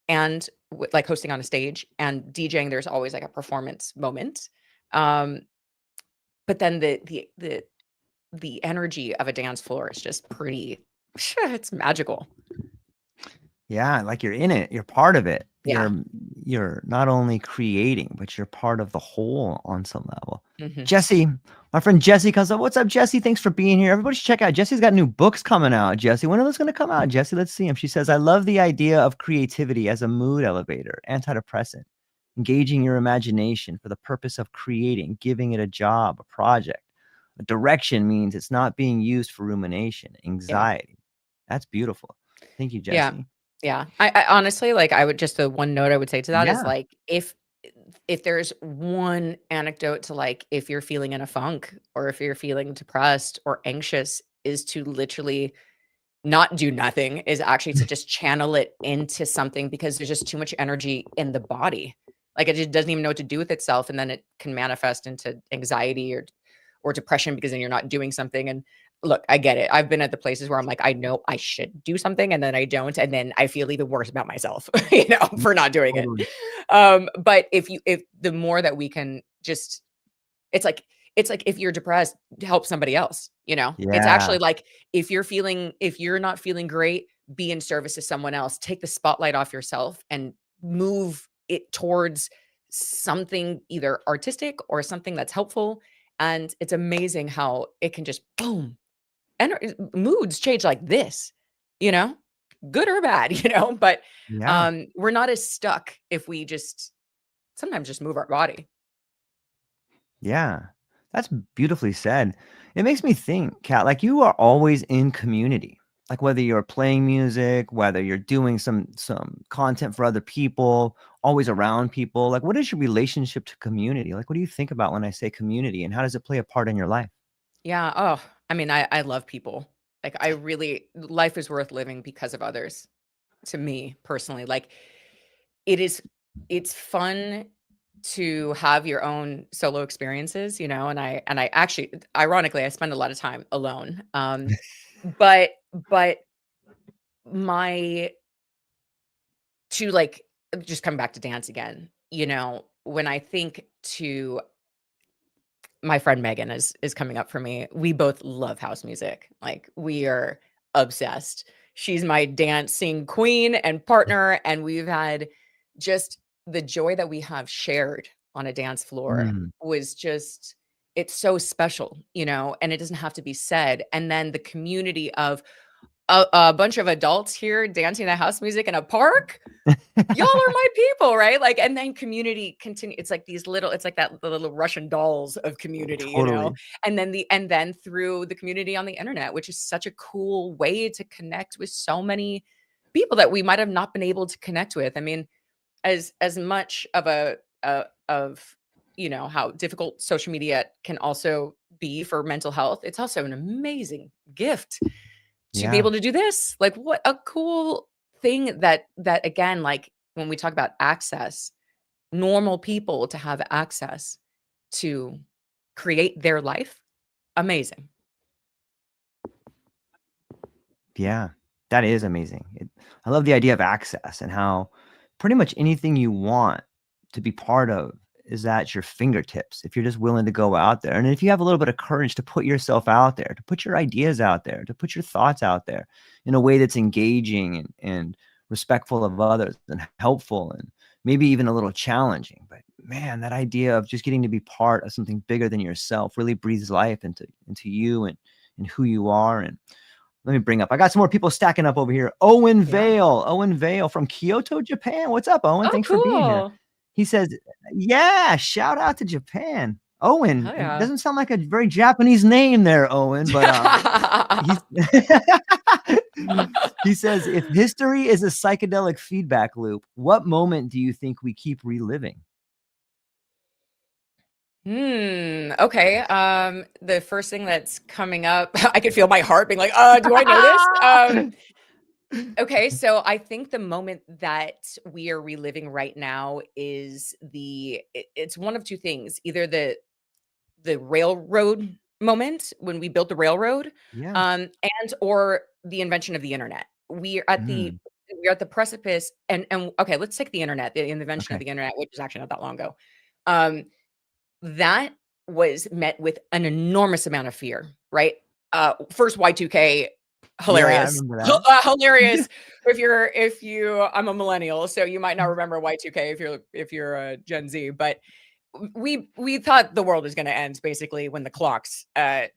and like hosting on a stage and DJing, there's always like a performance moment. Um, but then the energy of a dance floor is just pretty, it's magical. Yeah, like you're in it. You're part of it. Yeah. You're not only creating, but you're part of the whole on some level. Mhm. Jesse, my friend Jesse comes up. What's up, Jesse? Thanks for being here. Everybody should check out. Jesse's got new books coming out. Jesse, when are those going to come out? Jesse, let's see him. She says, I love the idea of creativity as a mood elevator, antidepressant, engaging your imagination for the purpose of creating, giving it a job, a project. A direction means it's not being used for rumination, anxiety. That's beautiful. Thank you, Jesse. Yeah. Yeah. I honestly, like, I would just, the one note I would say to that is Yeah. like, if there's one anecdote to, like, if you're feeling in a funk or if you're feeling depressed or anxious, is to literally not do nothing, is actually to just channel it into something, because there's just too much energy in the body. Like, it just doesn't even know what to do with itself. And then it can manifest into anxiety or depression, because then you're not doing something. And look, I get it. I've been at the places where I'm like, I know I should do something, and then I don't. And then I feel even worse about myself, for not doing it. Totally. But if the more that we can just, it's like, if you're depressed, help somebody else, It's Yeah. actually like, if you're not feeling great, be in service to someone else. Take the spotlight off yourself and move it towards something either artistic or something that's helpful. And it's amazing how it can just boom, moods change like this, good or bad, but Yeah. we're not as stuck if we just sometimes just move our body. Yeah. That's beautifully said. It makes me think, Kat, like you are always in community. Like whether you're playing music, whether you're doing some content for other people, always around people. Like what is your relationship to community? Like what do you think about when I say community, and how does it play a part in your life? Yeah. Oh, I mean, I love people. Like, I really, life is worth living because of others, to me personally. Like, it's fun to have your own solo experiences, and I actually, ironically, I spend a lot of time alone. But my, to like, just come back to dance again, when I think to my friend Megan is coming up for me. We both love house music. Like, we are obsessed. She's my dancing queen and partner, and we've had just the joy that we have shared on a dance floor Mm. was just, it's so special, and it doesn't have to be said. And then the community of a bunch of adults here dancing to house music in a park. Y'all are my people, right? Like, and then community continue. It's like these little, it's like the little Russian dolls of community, Totally. and then through the community on the internet, which is such a cool way to connect with so many people that we might have not been able to connect with. I mean, as much of of how difficult social media can also be for mental health, it's also an amazing gift to be Yeah. able to do this. Like, what a cool thing that again, like, when we talk about access, normal people to have access to create their life, amazing. Yeah. That is amazing. I love the idea of access and how pretty much anything you want to be part of is at your fingertips if you're just willing to go out there. And if you have a little bit of courage to put yourself out there, to put your ideas out there, to put your thoughts out there in a way that's engaging and respectful of others and helpful and maybe even a little challenging. But man, that idea of just getting to be part of something bigger than yourself really breathes life into you and who you are. And let me bring up, I got some more people stacking up over here. Owen Vale from Kyoto, Japan. What's up, Owen? Oh, Thanks for being here. cool. He says, yeah, shout out to Japan. Owen, Oh, it yeah. doesn't sound like a very Japanese name there, Owen, but he says, if history is a psychedelic feedback loop, what moment do you think we keep reliving? Okay. The first thing that's coming up, I could feel my heart being like, do I know this? Okay, so I think the moment that we are reliving right now is it's one of two things. Either the railroad moment when we built the railroad, Yeah. and or the invention of the internet. We're at the precipice, and okay, let's take the internet, the invention of Okay. the internet, which is actually not that long ago. That was met with an enormous amount of fear, right? First Y2K, hilarious. Yeah, I remember that. Hilarious. I'm a millennial, so you might not remember Y2K if you're a Gen Z, but we thought the world was going to end basically when the clocks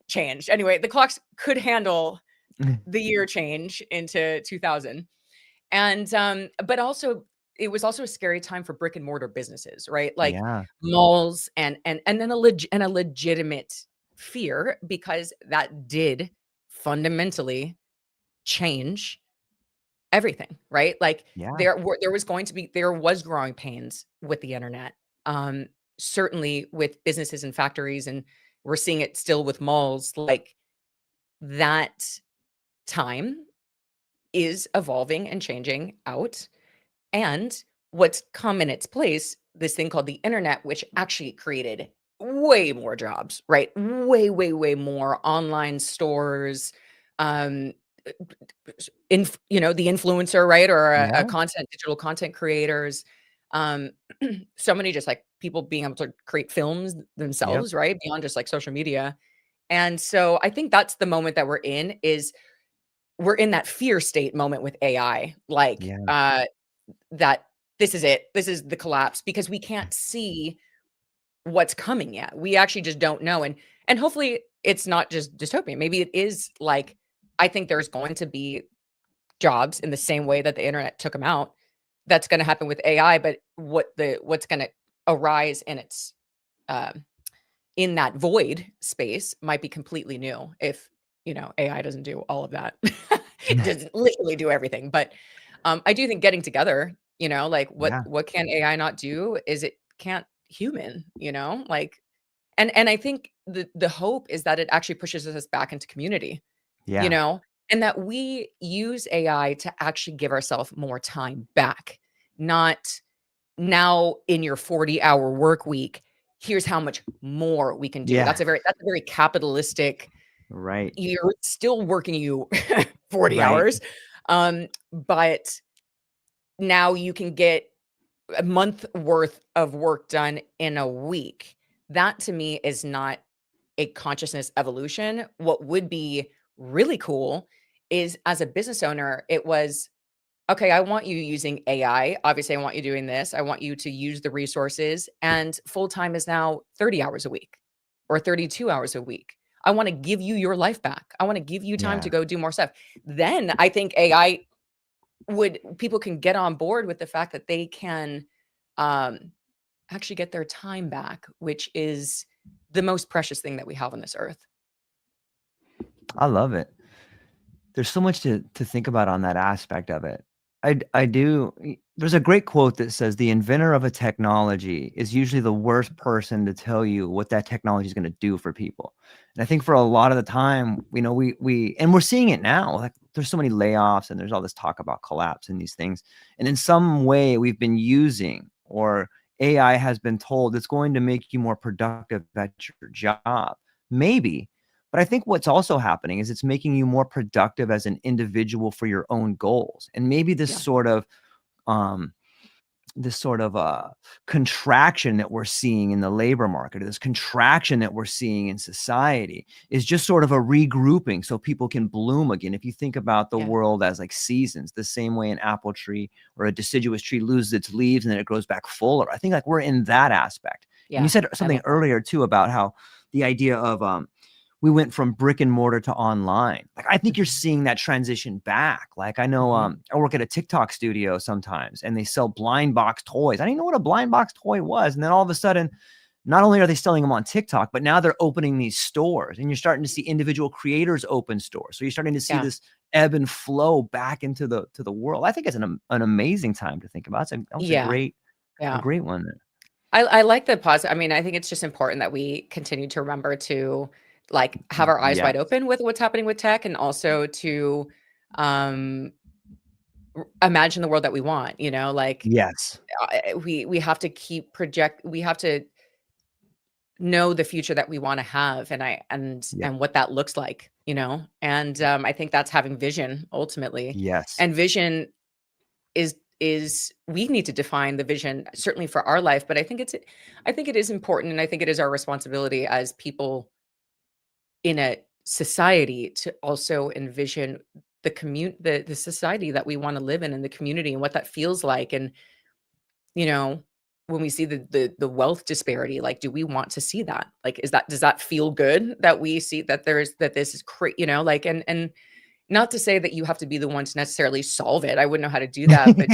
changed. Anyway, the clocks could handle the year change into 2000. And but also it was also a scary time for brick and mortar businesses, right? Like Yeah. malls and then a legitimate fear, because that did fundamentally change everything, right? Like Yeah. there was growing pains with the internet. Certainly with businesses and factories, and we're seeing it still with malls. Like that time is evolving and changing out. And what's come in its place, this thing called the internet, which actually created way more jobs, right? Way, way, way more online stores, um, the influencer, right? Or a Yeah. digital content creators. Um, so many just like people being able to create films Yep. themselves, right? Beyond just like social media. And so I think that's the moment that we're in that fear state moment with AI, like Yeah. that this is it. This is the collapse, because we can't see what's coming yet. We actually just don't know. And hopefully it's not just dystopian. Maybe it is like, I think there's going to be jobs in the same way that the internet took them out. That's going to happen with AI, but what's going to arise in that void space might be completely new if, AI doesn't do all of that. It doesn't literally do everything, but I do think getting together, like Yeah. what can AI not do is it can't human, like, and I think the hope is that it actually pushes us back into community, you Yeah. know, and that we use AI to actually give ourselves more time back, not now in your 40-hour work week, here's how much more we can do. Yeah. That's a very capitalistic, Right. you're still working you 40 Right. hours. But now you can get a month worth of work done in a week. That to me is not a consciousness evolution. What would be really cool is, as a business owner, it was, okay, I want you using AI. Obviously, I want you doing this. I want you to use the resources. And full time is now 30 hours a week or 32 hours a week. I want to give you your life back. I want to give you time Yeah. to go do more stuff. Then I think people can get on board with the fact that they can um, actually get their time back, which is the most precious thing that we have on this earth. I love it. There's so much to think about on that aspect of it. I do. There's a great quote that says the inventor of a technology is usually the worst person to tell you what that technology is going to do for people. And I think for a lot of the time, and we're seeing it now. Like there's so many layoffs and there's all this talk about collapse and these things. And in some way, we've been using, or AI has been told it's going to make you more productive at your job. Maybe. But I think what's also happening is it's making you more productive as an individual for your own goals. And maybe this Yeah. sort of um, this sort of contraction that we're seeing in the labor market, or this contraction that we're seeing in society, is just sort of a regrouping so people can bloom again. If you think about the Yeah. world as like seasons, the same way an apple tree or a deciduous tree loses its leaves and then it grows back fuller, I think like we're in that aspect. And you Yeah. said I something love that. earlier too about how the idea of we went from brick and mortar to online. Like I think you're Mhm. seeing that transition back. Like I know Mhm. I work at a TikTok studio sometimes and they sell blind box toys. I didn't know what a blind box toy was. And then all of a sudden, not only are they selling them on TikTok, but now they're opening these stores and you're starting to see individual creators open stores. So you're starting to see Yeah. this ebb and flow back into the world. I think it's an amazing time to think about. That was Yeah. a Yeah. great one. I like the positive. I mean, I think it's just important that we continue to remember to like have our eyes Yeah. wide open with what's happening with tech, and also to um imagine the world that we want, like Yes. we have to we have to know the future that we want to have, and Yeah. and what that looks like, and I think that's having vision ultimately. Yes. And vision is we need to define the vision certainly for our life, but I think it is important, and I think it is our responsibility as people in a society to also envision the society that we want to live in, and the community, and what that feels like. And you know when we see the wealth disparity, like, do we want to see that? Like, does that feel good that we see that this is like, and not to say that you have to be the one to necessarily solve it. I wouldn't know how to do that, but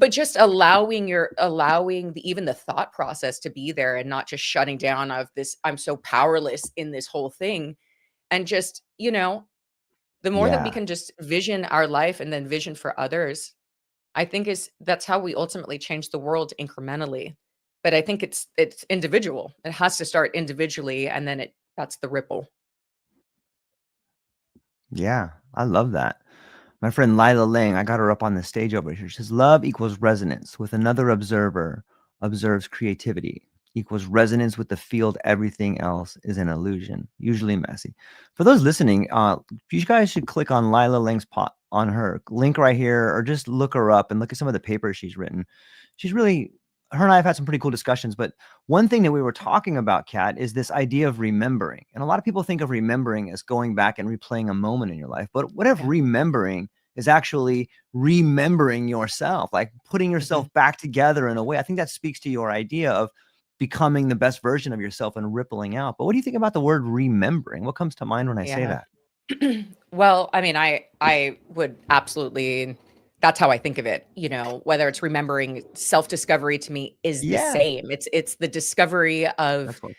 just allowing even the thought process to be there, and not just shutting down of this, I'm so powerless in this whole thing. And just, the more that we Yeah. can just vision our life and then vision for others, I think that's how we ultimately change the world incrementally. But I think it's individual. It has to start individually, and then that's the ripple. Yeah. I love that. My friend Lila Lang, I got her up on the stage over here. She says, love equals resonance with another observer, observes creativity, equals resonance with the field. Everything else is an illusion, usually messy. For those listening, you guys should click on Lila Lang's pot on her link right here, or just look her up and look at some of the papers she's written. She's really, her and I have had some pretty cool discussions, but one thing that we were talking about, Kat, is this idea of remembering. And a lot of people think of remembering as going back and replaying a moment in your life. But what if Yeah. remembering is actually remembering yourself, like putting Mhm. yourself back together in a way? I think that speaks to your idea of becoming the best version of yourself and rippling out. But what do you think about the word remembering? What comes to mind when I say Yeah. that? Well, I mean, I would absolutely, that's how I think of it, whether it's remembering, self-discovery to me is the Yeah, same. It's the discovery of that's what.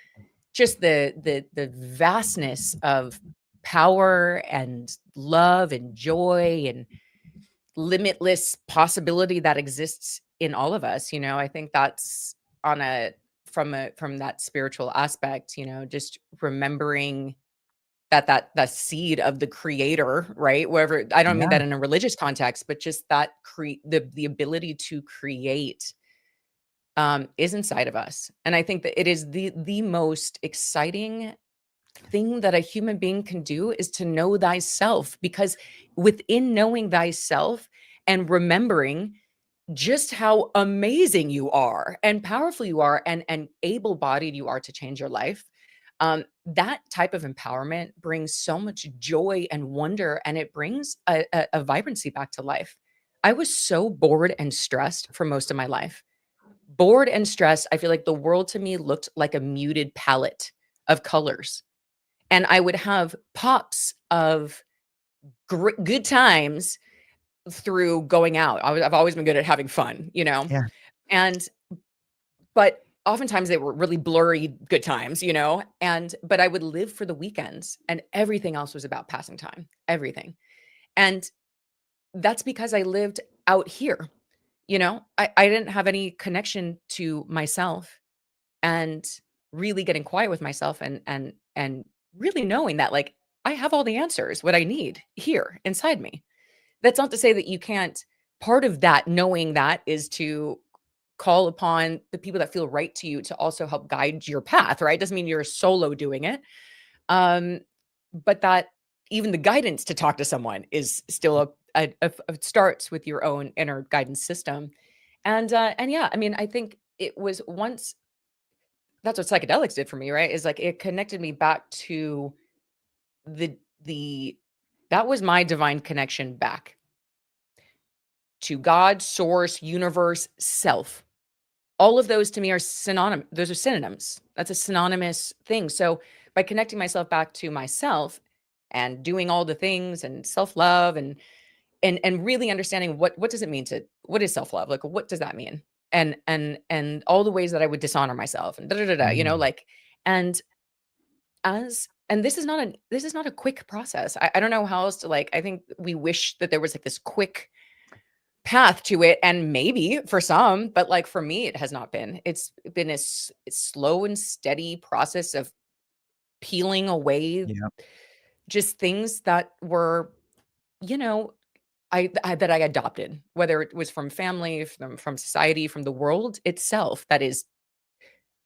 just the vastness of power and love and joy and limitless possibility that exists in all of us. I think that's on from that spiritual aspect, just remembering that seed of the creator, right? Wherever, I don't mean Yeah, that in a religious context, but just that the ability to create is inside of us. And I think that it is the most exciting thing that a human being can do, is to know thyself, because within knowing thyself and remembering just how amazing you are and powerful you are, and able-bodied you are to change your life, that type of empowerment brings so much joy and wonder, and it brings a vibrancy back to life. I was so bored and stressed for most of my life. Bored and stressed, I feel like the world to me looked like a muted palette of colors, and I would have pops of good times through going out. I've always been good at having fun, yeah, and but oftentimes they were really blurry good times, but I would live for the weekends, and everything else was about passing time, everything. And that's because I lived out here, I didn't have any connection to myself, and really getting quiet with myself, and really knowing that, like, I have all the answers, what I need here inside me. That's not to say that you can't. Part of that, knowing that, is to call upon the people that feel right to you to also help guide your path, right? Doesn't mean you're solo doing it. Um, but that even the guidance to talk to someone is still it starts with your own inner guidance system. And yeah, I mean, I think it was once that's what psychedelics did for me, right? Is like it connected me back to the that was my divine connection back to God, source, universe, self. All of those to me are synonymous. Those are synonyms. That's a synonymous thing. So by connecting myself back to myself and doing all the things and self-love and really understanding what does it mean to what is self-love? Like what does that mean? And all the ways that I would dishonor myself and da da da da, you know, Mm. like and as and this is not a quick process. I don't know how else to like I think we wish that there was like this quick path to it and maybe for some, but like for me it has not been. It's been a slow and steady process of peeling away Yeah. just things that were, you know, I that I adopted, whether it was from family, from society, from the world itself. That is,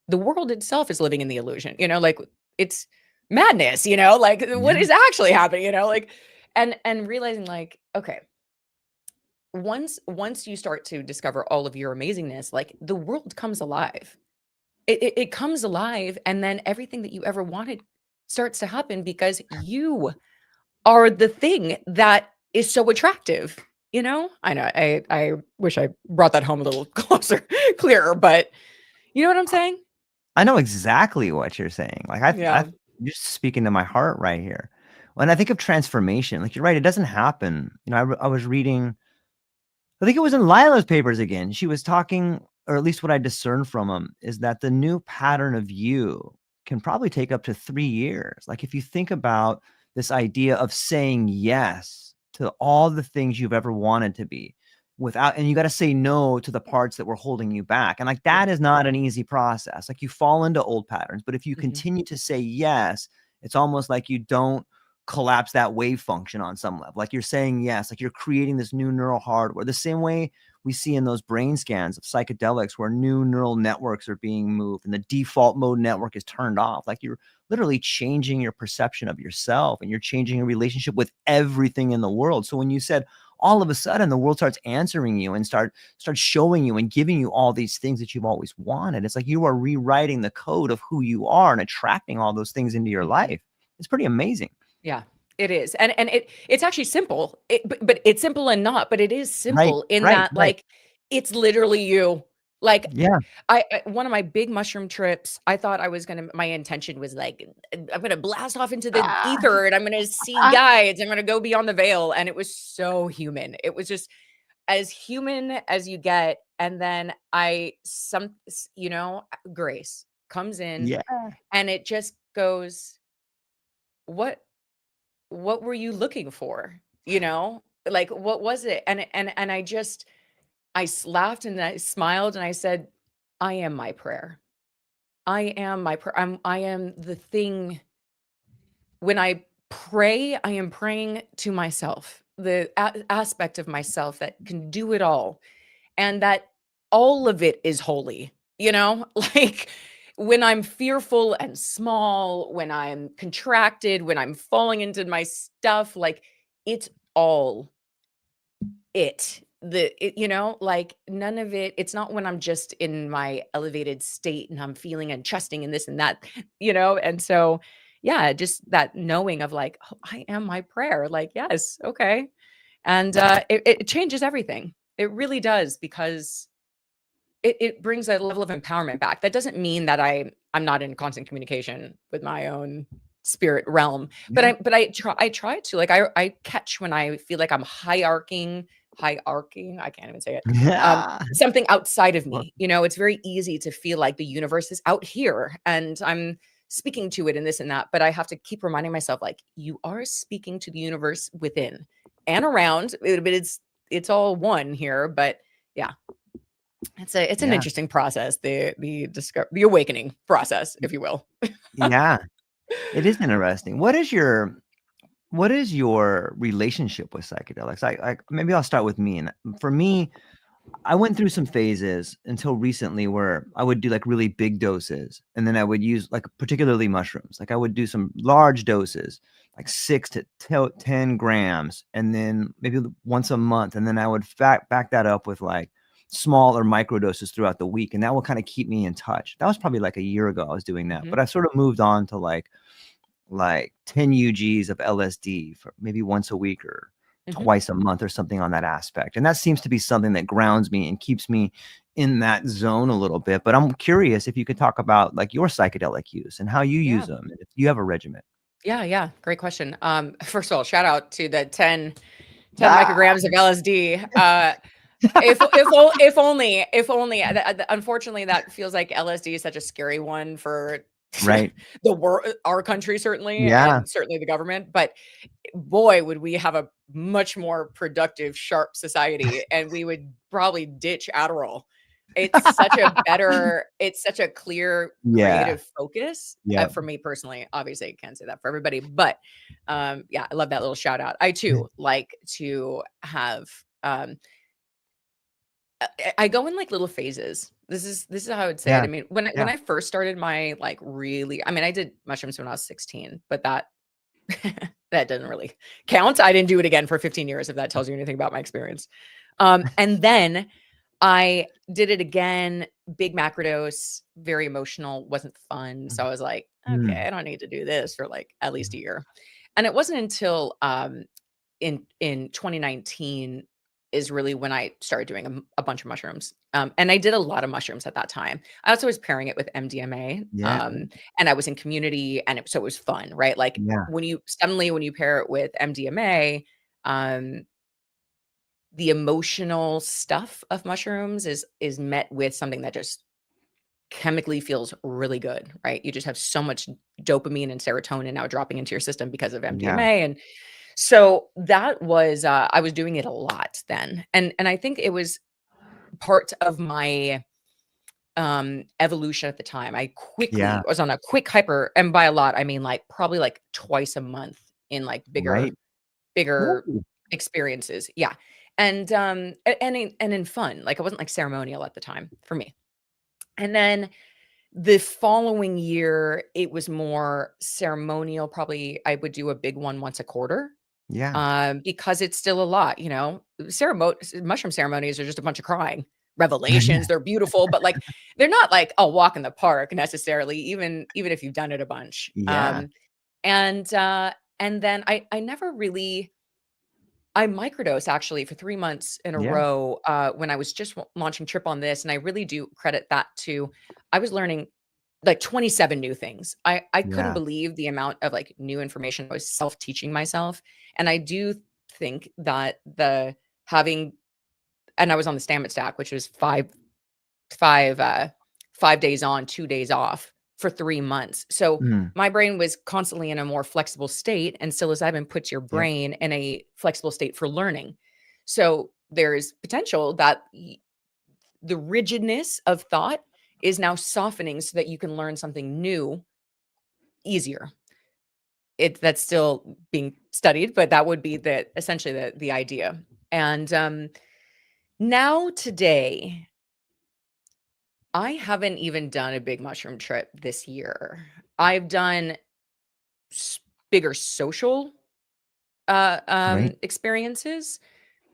the world itself is living in the illusion. You know, like it's madness. You know, like what Yeah. is actually happening? You know, like and realizing like okay, once you start to discover all of your amazingness, like the world comes alive. It comes alive, and then everything that you ever wanted starts to happen because you are the thing that is so attractive, you know? I know, I wish I brought that home a little closer, clearer, but you know what I'm saying? I know exactly what you're saying. Like Yeah. you're speaking to my heart right here. When I think of transformation, like you're right, it doesn't happen. You know, I was reading, I think it was in Lila's papers again. She was talking, or at least what I discerned from them, is that the new pattern of you can probably take up to 3 years. Like if you think about this idea of saying yes to all the things you've ever wanted to be without, and you got to say no to the parts that were holding you back. And like Yeah. that is not an easy process. Like you fall into old patterns, but if you Mhm. continue to say yes, it's almost like you don't collapse that wave function on some level. Like you're saying yes, like you're creating this new neural hardware, the same way we see in those brain scans of psychedelics where new neural networks are being moved and the default mode network is turned off. Like you're literally changing your perception of yourself and you're changing your relationship with everything in the world. So when you said all of a sudden the world starts answering you and starts showing you and giving you all these things that you've always wanted, it's like you are rewriting the code of who you are and attracting all those things into your Mhm. life. It's pretty amazing. Yeah, it is. And it's actually simple. But it's simple and not, but it is Right, simple in right, that right. like it's literally you. Like Yeah. I one of my big mushroom trips, I thought I was gonna my intention was like, I'm gonna blast off into the Ah, ether and I'm gonna see ah. guides. I'm gonna go beyond the veil. And it was so human. It was just as human as you get. And then you know, grace comes in Yeah, and it just goes, what what were you looking for? You know? Like, what was it? And laughed and I smiled and I said, I am my prayer. I am my prayer. I am the thing. When I pray, I am praying to myself, the aspect of myself that can do it all, and that all of it is holy, you know? Like when I'm fearful and small, when I'm contracted, when I'm falling into my stuff, like it's all you know, like none of it. It's not when I'm just in my elevated state and I'm feeling and trusting in this and that, you know. And so yeah, just that knowing of like, oh, I am my prayer, like yes, okay. And it changes everything. It really does, because it brings a level of empowerment back. That doesn't mean that I'm not in constant communication with my own spirit realm, but yeah. I try to, like, I catch when I feel like I'm hierarching, I can't even say it, Yeah. something outside of Well, me. You know, it's very easy to feel like the universe is out here and I'm speaking to it and this and that, but I have to keep reminding myself, like, you are speaking to the universe within and around, but it's all one here. But yeah, it's an yeah. interesting process, the awakening process, if you will. Yeah. It is interesting. What is your relationship with psychedelics? I maybe I'll start with me. And for me, I went through some phases until recently where I would do like really big doses and then I would use like particularly mushrooms. Like I would do some large doses, like 6 to 10 grams, and then maybe once a month. And then I would back that up with like smaller micro doses throughout the week, and that will kind of keep me in touch. That was probably like a year ago I was doing that, but I sort of moved on to like 10 UGs of LSD for maybe once a week or twice a month or something on that aspect. And that seems to be something that grounds me and keeps me in that zone a little bit. But I'm curious if you could talk about like your psychedelic use and how you use them, and if you have a regimen. Yeah. Great question. First of all, shout out to the 10 micrograms of LSD. If only, unfortunately, that feels like LSD is such a scary one for Right. the world, our country, certainly, Yeah. and certainly the government. But boy, would we have a much more productive, sharp society, and we would probably ditch Adderall. It's such a clear, creative focus for me personally. Obviously, I can't say that for everybody, but yeah, I love that little shout out. I too like to have. I go in like little phases. This is how I would say it. I mean, when I first started my like really, I mean, I did mushrooms when I was 16, but that that doesn't really count. I didn't do it again for 15 years, if that tells you anything about my experience. And then I did it again, big macrodose, very emotional, wasn't fun. So I was like, okay, I don't need to do this for like at least a year. And it wasn't until in 2019 is really when I started doing a bunch of mushrooms. And I did a lot of mushrooms at that time. I also was pairing it with MDMA. And I was in community, and so it was fun, right? Like when you pair it with MDMA, the emotional stuff of mushrooms is met with something that just chemically feels really good, right? You just have so much dopamine and serotonin now dropping into your system because of MDMA. And so that was I was doing it a lot then. And I think it was part of my evolution at the time. I quickly was on a quick hyper, and by a lot I mean like probably like twice a month in like bigger experiences. Yeah. And in fun. Like it wasn't like ceremonial at the time for me. And then the following year, it was more ceremonial. Probably I would do a big one once a quarter. Because it's still a lot, you know. Mushroom ceremonies are just a bunch of crying. Revelations, they're beautiful, but like they're not like a walk in the park necessarily, even if you've done it a bunch. And then I never really I microdosed actually for 3 months in a row when I was just launching Trip on this, and I really do credit that to I was learning like 27 new things. I couldn't believe the amount of like new information I was self-teaching myself. And I do think that and I was on the Stammet stack, which was 5 days on, 2 days off for 3 months. So my brain was constantly in a more flexible state, and psilocybin puts your brain in a flexible state for learning. So there's potential that the rigidness of thought is now softening so that you can learn something new easier. That's still being studied, but that would be essentially the idea. And now today, I haven't even done a big mushroom trip this year. I've done bigger social experiences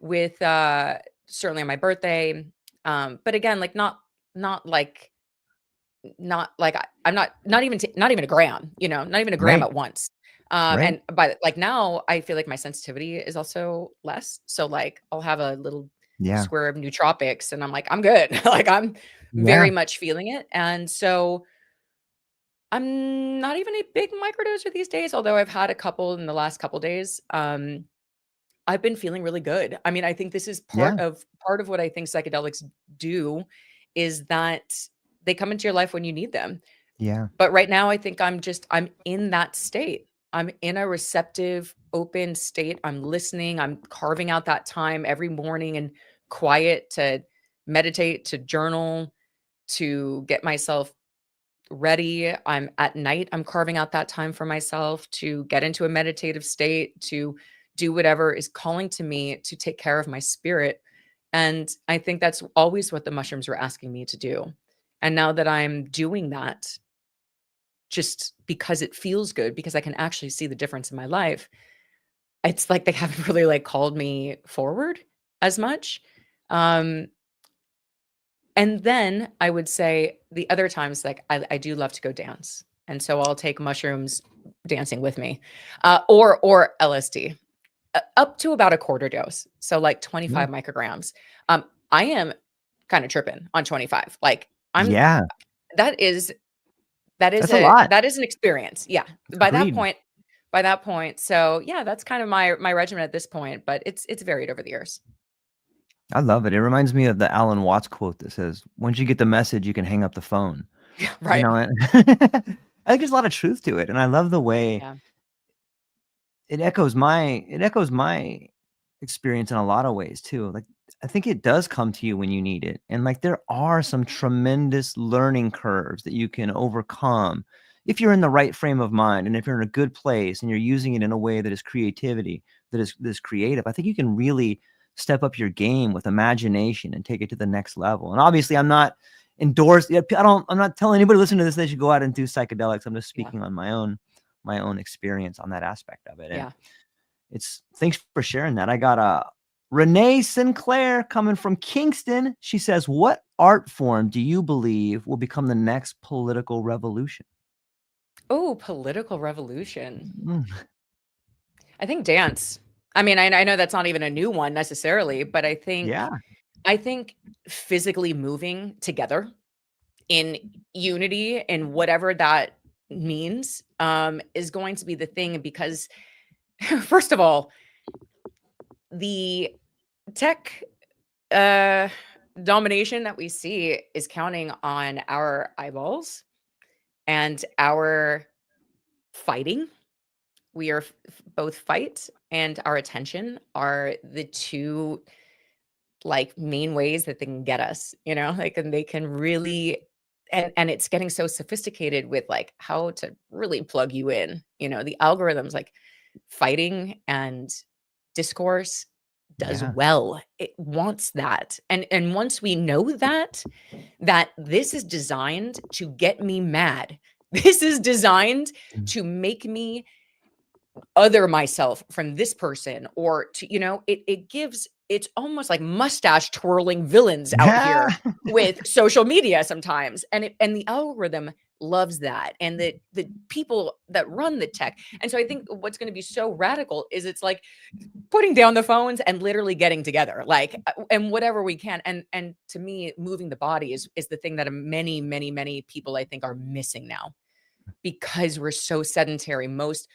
with certainly on my birthday. But again, like not like I'm not even a gram, you know, not even a gram at once. And by like now I feel like my sensitivity is also less. So like I'll have a little square of nootropics and I'm like, I'm good. Like I'm very much feeling it. And so I'm not even a big microdoser these days, although I've had a couple in the last couple days. I've been feeling really good. I mean, I think this is part of what I think psychedelics do is that they come into your life when you need them. But right now I think I'm in that state. I'm in a receptive, open state. I'm listening. I'm carving out that time every morning and quiet to meditate, to journal, to get myself ready. I'm at night. I'm carving out that time for myself to get into a meditative state, to do whatever is calling to me to take care of my spirit. And I think that's always what the mushrooms were asking me to do. And now that I'm doing that, just because it feels good, because I can actually see the difference in my life, it's like they haven't really like called me forward as much. And then I would say the other times, like I do love to go dance. And so I'll take mushrooms dancing with me, or LSD, up to about a quarter dose. So like Yeah. 25 micrograms. I am kind of tripping on 25. Like I'm, Yeah. that is, That's a lot. that is an experience. Yeah. Agreed. By that point. So yeah, that's kind of my regimen at this point, but it's varied over the years. I love it. It reminds me of the Alan Watts quote that says, "Once you get the message, you can hang up the phone." Yeah. You Right. know, and I think there's a lot of truth to it, and I love the way Yeah. it echoes my experience in a lot of ways too. Like, I think it does come to you when you need it, and like there are some tremendous learning curves that you can overcome if you're in the right frame of mind, and if you're in a good place and you're using it in a way that is creativity, that is creative. I think you can really step up your game with imagination and take it to the next level. And obviously, I'm not endorsed. I'm not telling anybody listening to this they should go out and do psychedelics. I'm just Yeah. speaking on my own experience on that aspect of it. And Yeah. thanks for sharing that. I got a Renee Sinclair coming from Kingston. She says, "What art form do you believe will become the next political revolution?" Oh, political revolution. Mm, I think dance. I mean, I know that's not even a new one necessarily, but yeah, I think physically moving together in unity and whatever that means, is going to be the thing because first of all, the tech uh domination that we see is counting on our eyeballs and our fighting. We are both fight and our attention are the two like main ways that they can get us, like, and they can really, and it's getting so sophisticated with like how to really plug you in, the algorithms, like fighting and discourse does yeah, well. It wants that. And once we know that this is designed to get me mad, this is designed mm, to make me other myself from this person, or to, it gives, it's almost like mustache twirling villains out yeah. here with social media sometimes, and the algorithm loves that, and the people that run the tech. And so I think what's going to be so radical is it's like putting down the phones and literally getting together, like, and whatever we can. And to me, moving the body is the thing that many, many, many people I think are missing now, because we're so sedentary. Most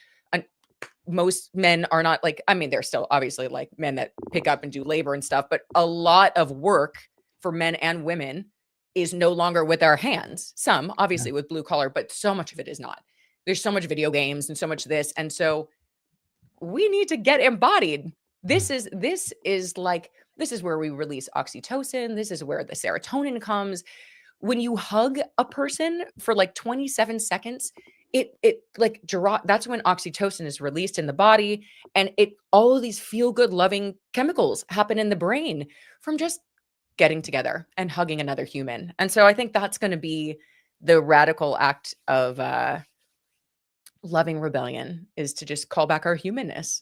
men are not, like, I mean, there's still obviously like men that pick up and do labor and stuff, but a lot of work for men and women is no longer with our hands. Some obviously with blue collar, but so much of it is not. There's so much video games and so much this. And so we need to get embodied. This is where we release oxytocin. This is where the serotonin comes. When you hug a person for like 27 seconds, it like that's when oxytocin is released in the body, and it all of these feel good loving chemicals happen in the brain from just getting together and hugging another human. And so I think that's going to be the radical act of loving rebellion, is to just call back our humanness.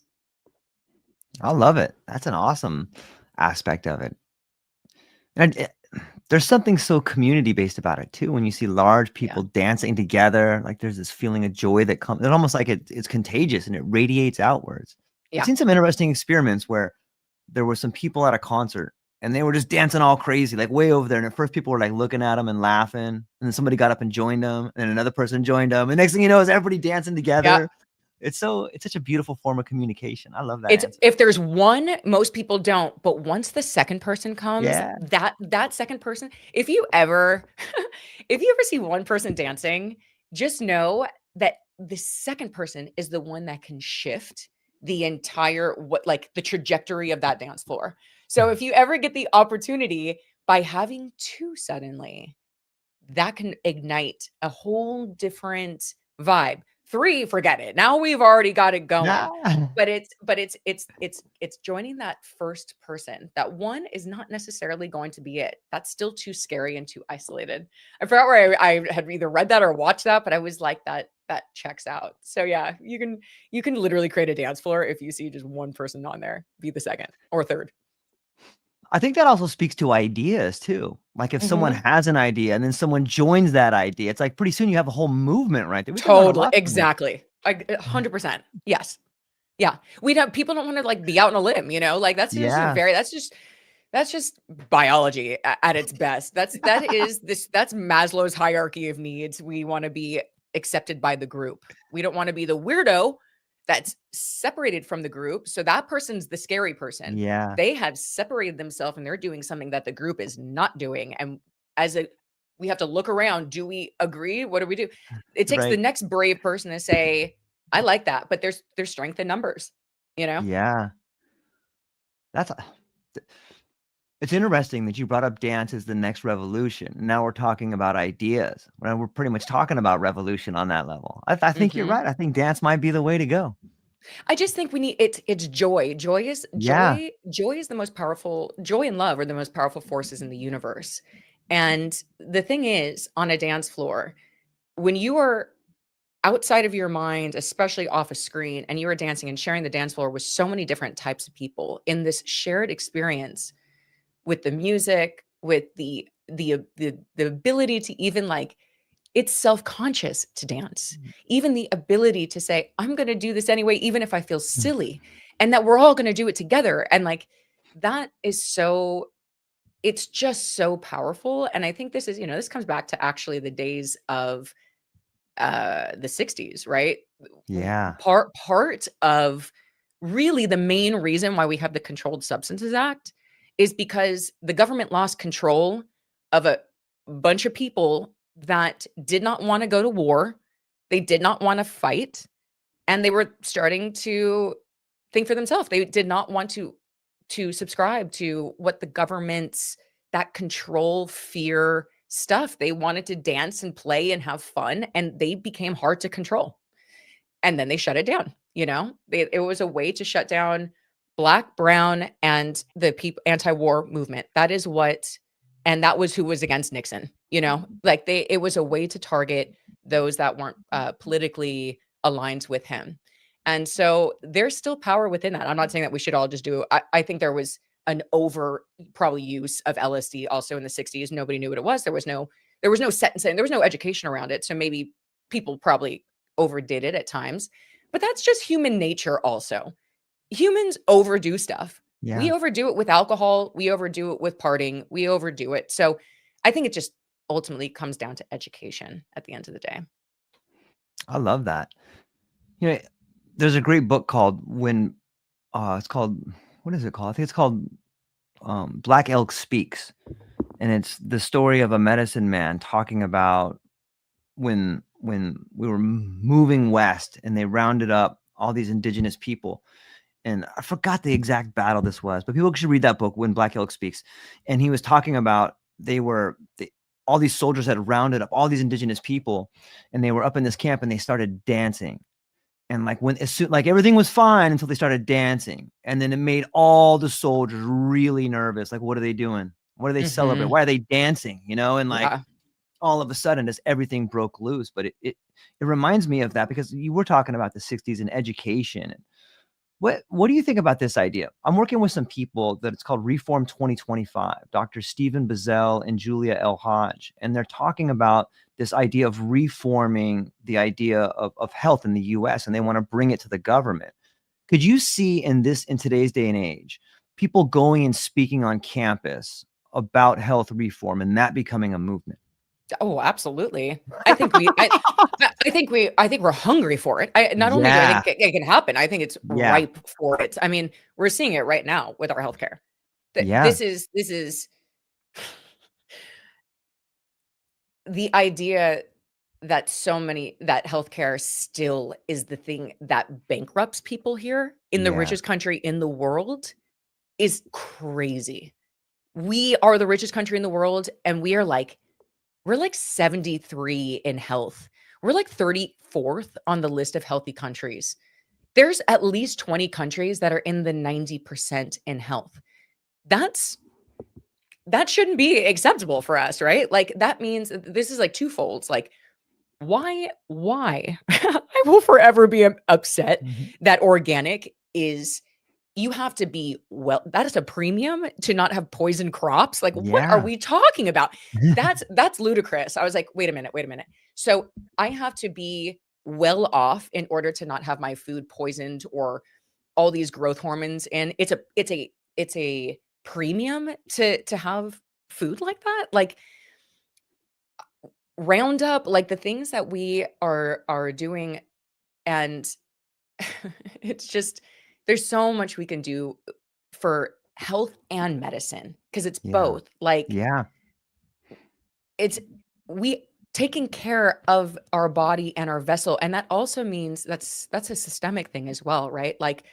I love it. That's an awesome aspect of it. And there's something so community based about it too. When you see large Yeah. people dancing together, like there's this feeling of joy that comes. It's almost like it's contagious and it radiates outwards. I've Yeah. seen some interesting experiments where there were some people at a concert and they were just dancing all crazy, like way over there. And at first, people were like looking at them and laughing, and then somebody got up and joined them, and then another person joined them. And next thing you know, is everybody dancing Yeah. together. It's such a beautiful form of communication. I love that It's, answer. if there's one, most people don't, but once the second person comes, Yeah. that second person, if you ever if you ever see one person dancing, just know that the second person is the one that can shift the entire, what, like the trajectory of that dance floor. So if you ever get the opportunity by having two suddenly, that can ignite a whole different vibe. Three, forget it. Now we've already got it going. Yeah. But it's joining that first person. That one is not necessarily going to be it. That's still too scary and too isolated. I forgot where I had either read that or watched that, but I was like, that checks out. So yeah, you can literally create a dance floor if you see just one person on there. Be the second or third. I think that also speaks to ideas too. Like if someone Mhm. has an idea and then someone joins that idea, it's like pretty soon you have a whole movement right there. We can learn a Totally. lot from that. Exactly. 100%. Yes. Yeah. People don't want to like be out on a limb, like Yeah. that's just biology at its best. That's Maslow's hierarchy of needs. We want to be accepted by the group. We don't want to be the weirdo that's separated from the group. So that person's the scary person. Yeah. They have separated themselves and they're doing something that the group is not doing. And we have to look around. Do we agree? What do we do? It takes the Right. next brave person to say, I like that, but there's strength in numbers, you know? Yeah. That's it's interesting that you brought up dance as the next revolution. Now we're talking about ideas. We're pretty much talking about revolution on that level. I think you're Mhm. right. I think dance might be the way to go. I just think we need it's joy. Yeah. Joy is the most powerful. Joy and love are the most powerful forces in the universe. And the thing is, on a dance floor, when you are outside of your mind, especially off a screen, and you are dancing and sharing the dance floor with so many different types of people in this shared experience with the music, with the ability to even like it's self-conscious to dance. Even the ability to say, I'm going to do this anyway, even if I feel silly, and that we're all going to do it together. And like that is so, it's just so powerful. And I think this is, this comes back to actually the days of the 60s, right? Yeah. Part of really the main reason why we have the Controlled Substances Act is because the government lost control of a bunch of people that did not want to go to war. They did not want to fight, and they were starting to think for themselves. They did not want to subscribe to what the government's that control fear stuff. They wanted to dance and play and have fun, and they became hard to control. And then they shut it down. It was a way to shut down Black, Brown, and the people anti-war movement. That is what, and that was who was against Nixon. Like it was a way to target those that weren't politically aligned with him. And so there's still power within that. I'm not saying that we should all just do. I think there was an over probably use of LSD also in the 60s. Nobody knew what it was. There was no sentencing. There was no education around it. So maybe people probably overdid it at times. But that's just human nature also. Humans overdo stuff. We Yeah. overdo it with alcohol, we overdo it with partying, we overdo it. So I think it just ultimately comes down to education at the end of the day. I love that. You know, there's a great book called it's called, what is it called? I think it's called Black Elk Speaks. And it's the story of a medicine man talking about when we were moving west and they rounded up all these indigenous people. And I forgot the exact battle this was, but people should read that book, When Black Elk Speaks. And he was talking about all these soldiers had rounded up all these indigenous people, and they were up in this camp and they started dancing. And like like everything was fine until they started dancing, and then it made all the soldiers really nervous. Like, what are they doing? What are they celebrating? Mhm. Why are they dancing? And like Yeah. all of a sudden, just everything broke loose. But it reminds me of that because you were talking about the 60s and education. What do you think about this idea? I'm working with some people that it's called Reform 2025, Dr. Stephen Bazell and Julia L. Hodge, and they're talking about this idea of reforming the idea of health in the US, and they want to bring it to the government. Could you see in today's day and age, people going and speaking on campus about health reform and that becoming a movement? Oh, absolutely. I think we're hungry for it. Not only do I Yeah. think it can happen, I think it's Yeah. ripe for it. I mean, we're seeing it right now with our healthcare. Yeah. This is the idea that that healthcare still is the thing that bankrupts people here in the Yeah. richest country in the world is crazy. We are the richest country in the world, and we're like 73 in health. We're like 34th on the list of healthy countries. There's at least 20 countries that are in the 90% in health. That shouldn't be acceptable for us, right? Like that means this is like twofold. Like why? I will forever be upset Mhm. that organic is you have to be that is a premium to not have poison crops. Like, what are Yeah. we talking about? That's ludicrous. I was like, wait a minute. So I have to be well off in order to not have my food poisoned or all these growth hormones. And it's a premium to have food like that. Like Roundup, like the things that we are doing, and it's just there's so much we can do for health and medicine because it's Yeah. both. Like Yeah. it's we taking care of our body and our vessel, and that also means that's a systemic thing as well, right? Like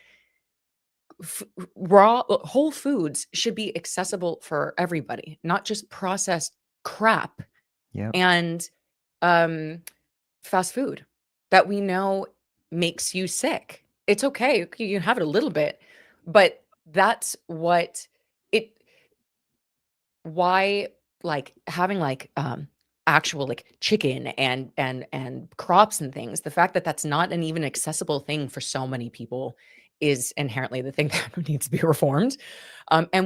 raw whole foods should be accessible for everybody, not just processed crap Yep. and um fast food that we know makes you sick. It's okay. You can have it a little bit, but that's what it why like having like actual like chicken and crops and things, the fact that that's not an even accessible thing for so many people is inherently the thing that needs to be reformed. And Yeah.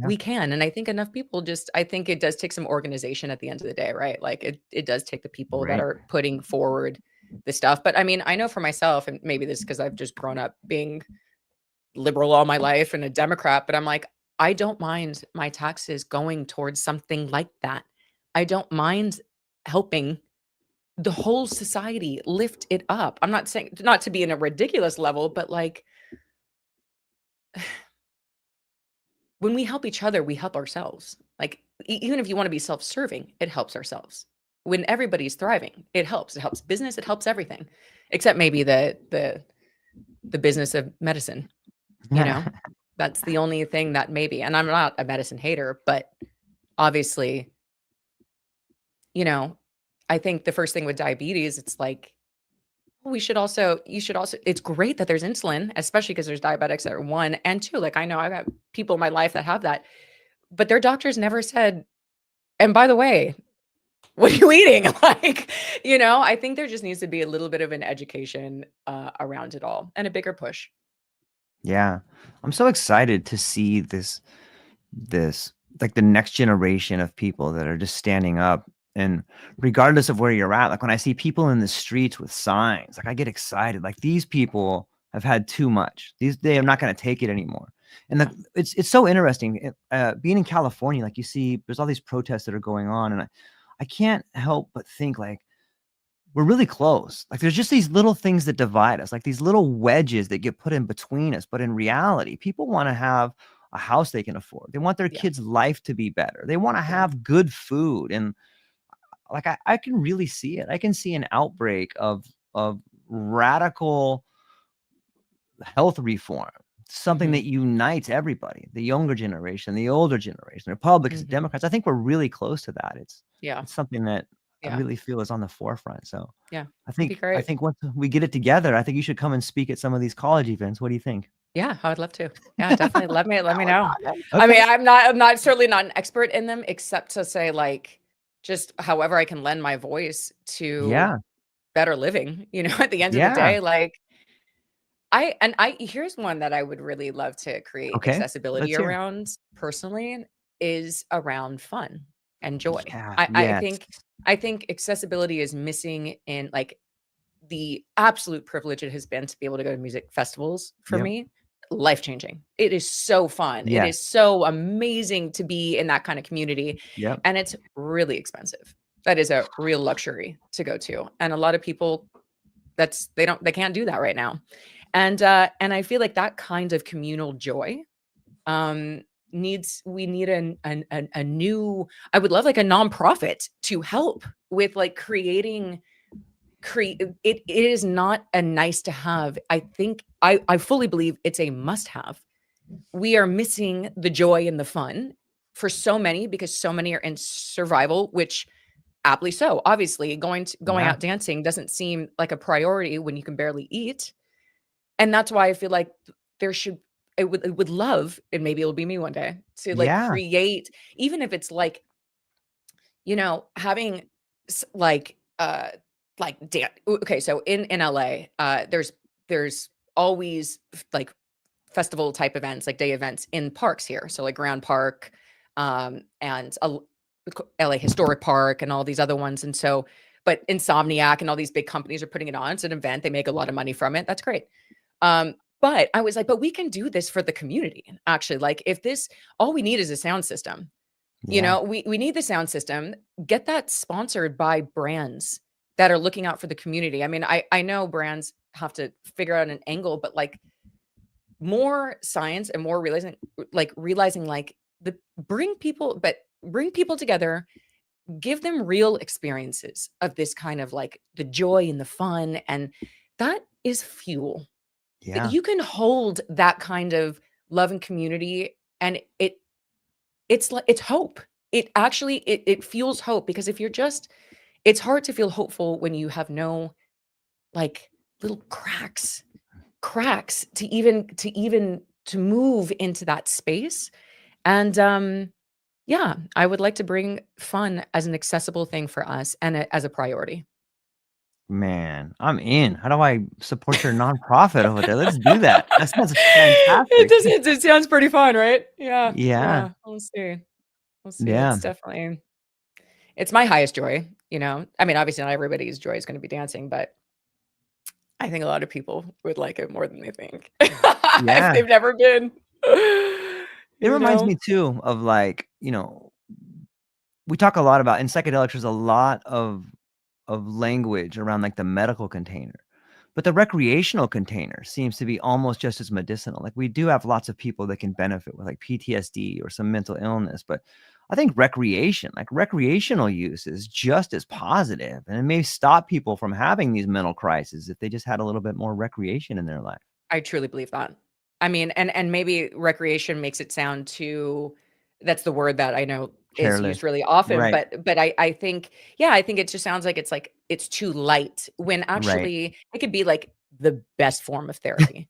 we can. And I think enough people just, I think it does take some organization at the end of the day, right? Like it does take the people that Right. are putting forward the stuff. But I mean, I know for myself, and maybe this is because I've just grown up being liberal all my life and a Democrat, but I'm like, I don't mind my taxes going towards something like that. I don't mind helping the whole society lift it up. I'm not saying not to be in a ridiculous level, but like when we help each other, we help ourselves. Like even if you want to be self-serving, it helps ourselves. When everybody's thriving, it helps. It helps business, it helps everything. Except maybe the business of medicine, you know? That's the only thing that maybe, and I'm not a medicine hater, but obviously, you know, I think the first thing with diabetes, it's like you should also it's great that there's insulin, especially because there's diabetics that are one and two. Like I know I've got people in my life that have that, but their doctors never said, and by the way, what are you eating? Like, I think there just needs to be a little bit of an education around it all and a bigger push. Yeah. I'm so excited to see this like the next generation of people that are just standing up, and regardless of where you're at, like when I see people in the streets with signs, like I get excited. Like these people have had too much. They are not going to take it anymore. And it's so interesting. Being in California, like you see, there's all these protests that are going on, and I can't help but think like we're really close. Like there's just these little things that divide us, like these little wedges that get put in between us. But in reality, people want to have a house they can afford. They want their Yeah. kids' life to be better. They want to Yeah. have good food. And like I can really see it. I can see an outbreak of radical health reform, something Mhm. that unites everybody, the younger generation, the older generation, Republicans, Mhm. Democrats. I think we're really close to that. Yeah. It's something that I Yeah. really feel is on the forefront. So Yeah. I It'd be think I great. think once we get it together, I think you should come and speak at some of these college events. What do you think? Yeah, I would love to. Yeah, definitely. Let me know. I mean, Okay. I'm not certainly not an expert in them, except to say like just however I can lend my voice to Yeah. better living, at the end of the Yeah. day. Like I here's one that I would really love to create Okay. accessibility Let's hear. around personally is around fun and joy. Yeah. I I Yes. think I think accessibility is missing in like the absolute privilege it has been to be able to go to music festivals for Yep. me, life changing. It is so fun. It is Yes. so amazing to be in that kind of community, Yep. and it's really expensive. That is a real luxury to go to, and a lot of people they can't do that right now. And I feel like that kind of communal joy um needs we need a new I would love like a nonprofit to help with like create it is not a nice to have. I think I fully believe it's a must have. We are missing the joy and the fun for so many because so many are in survival, which aptly so. Obviously, going Yeah. out dancing doesn't seem like a priority when you can barely eat. And that's why I feel like there should it would love, and maybe it'll be me one day, to like Yeah. create, even if it's like, having like okay, so in LA, there's always like festival type events, like day events in parks here. So like Grand Park, and LA Historic Park and all these other ones. And so, but Insomniac and all these big companies are putting it on. It's an event. They make a lot of money from it. That's great. But I was like, but we can do this for the community. Actually, like if this, all we need is a sound system. You Yeah. know, we need the sound system. Get that sponsored by brands that are looking out for the community. I mean, I know brands have to figure out an angle, but like more science and more realizing like the bring people together, give them real experiences of this kind of like the joy and the fun, and that is fuel. That Yeah. you can hold that kind of love and community, and it's like it's hope. It actually it fuels hope, because if you're just, it's hard to feel hopeful when you have no like little cracks to move into that space. And yeah, I would like to bring fun as an accessible thing for us and as a priority. Man, I'm in. How do I support your nonprofit over there? Let's do that. That sounds fantastic. It sounds pretty fun, right? Yeah. Yeah. Yeah. We'll see. We'll see. Yeah. It's definitely, it's my highest joy, you know. I mean, obviously not everybody's joy is going to be dancing, but I think a lot of people would like it more than they think. If Yeah. they've never been. It You reminds know? me too of like, we talk a lot about in psychedelics, there's a lot of language around like the medical container. But the recreational container seems to be almost just as medicinal. Like we do have lots of people that can benefit with like PTSD or some mental illness, but I think recreational use is just as positive, and it may stop people from having these mental crises if they just had a little bit more recreation in their life. I truly believe that. I mean, and maybe recreation makes it sound too, that's the word that I know is Careless. used really often, Right. but I think, yeah, I think it just sounds like it's too light, when Right. actually it could be like the best form of therapy.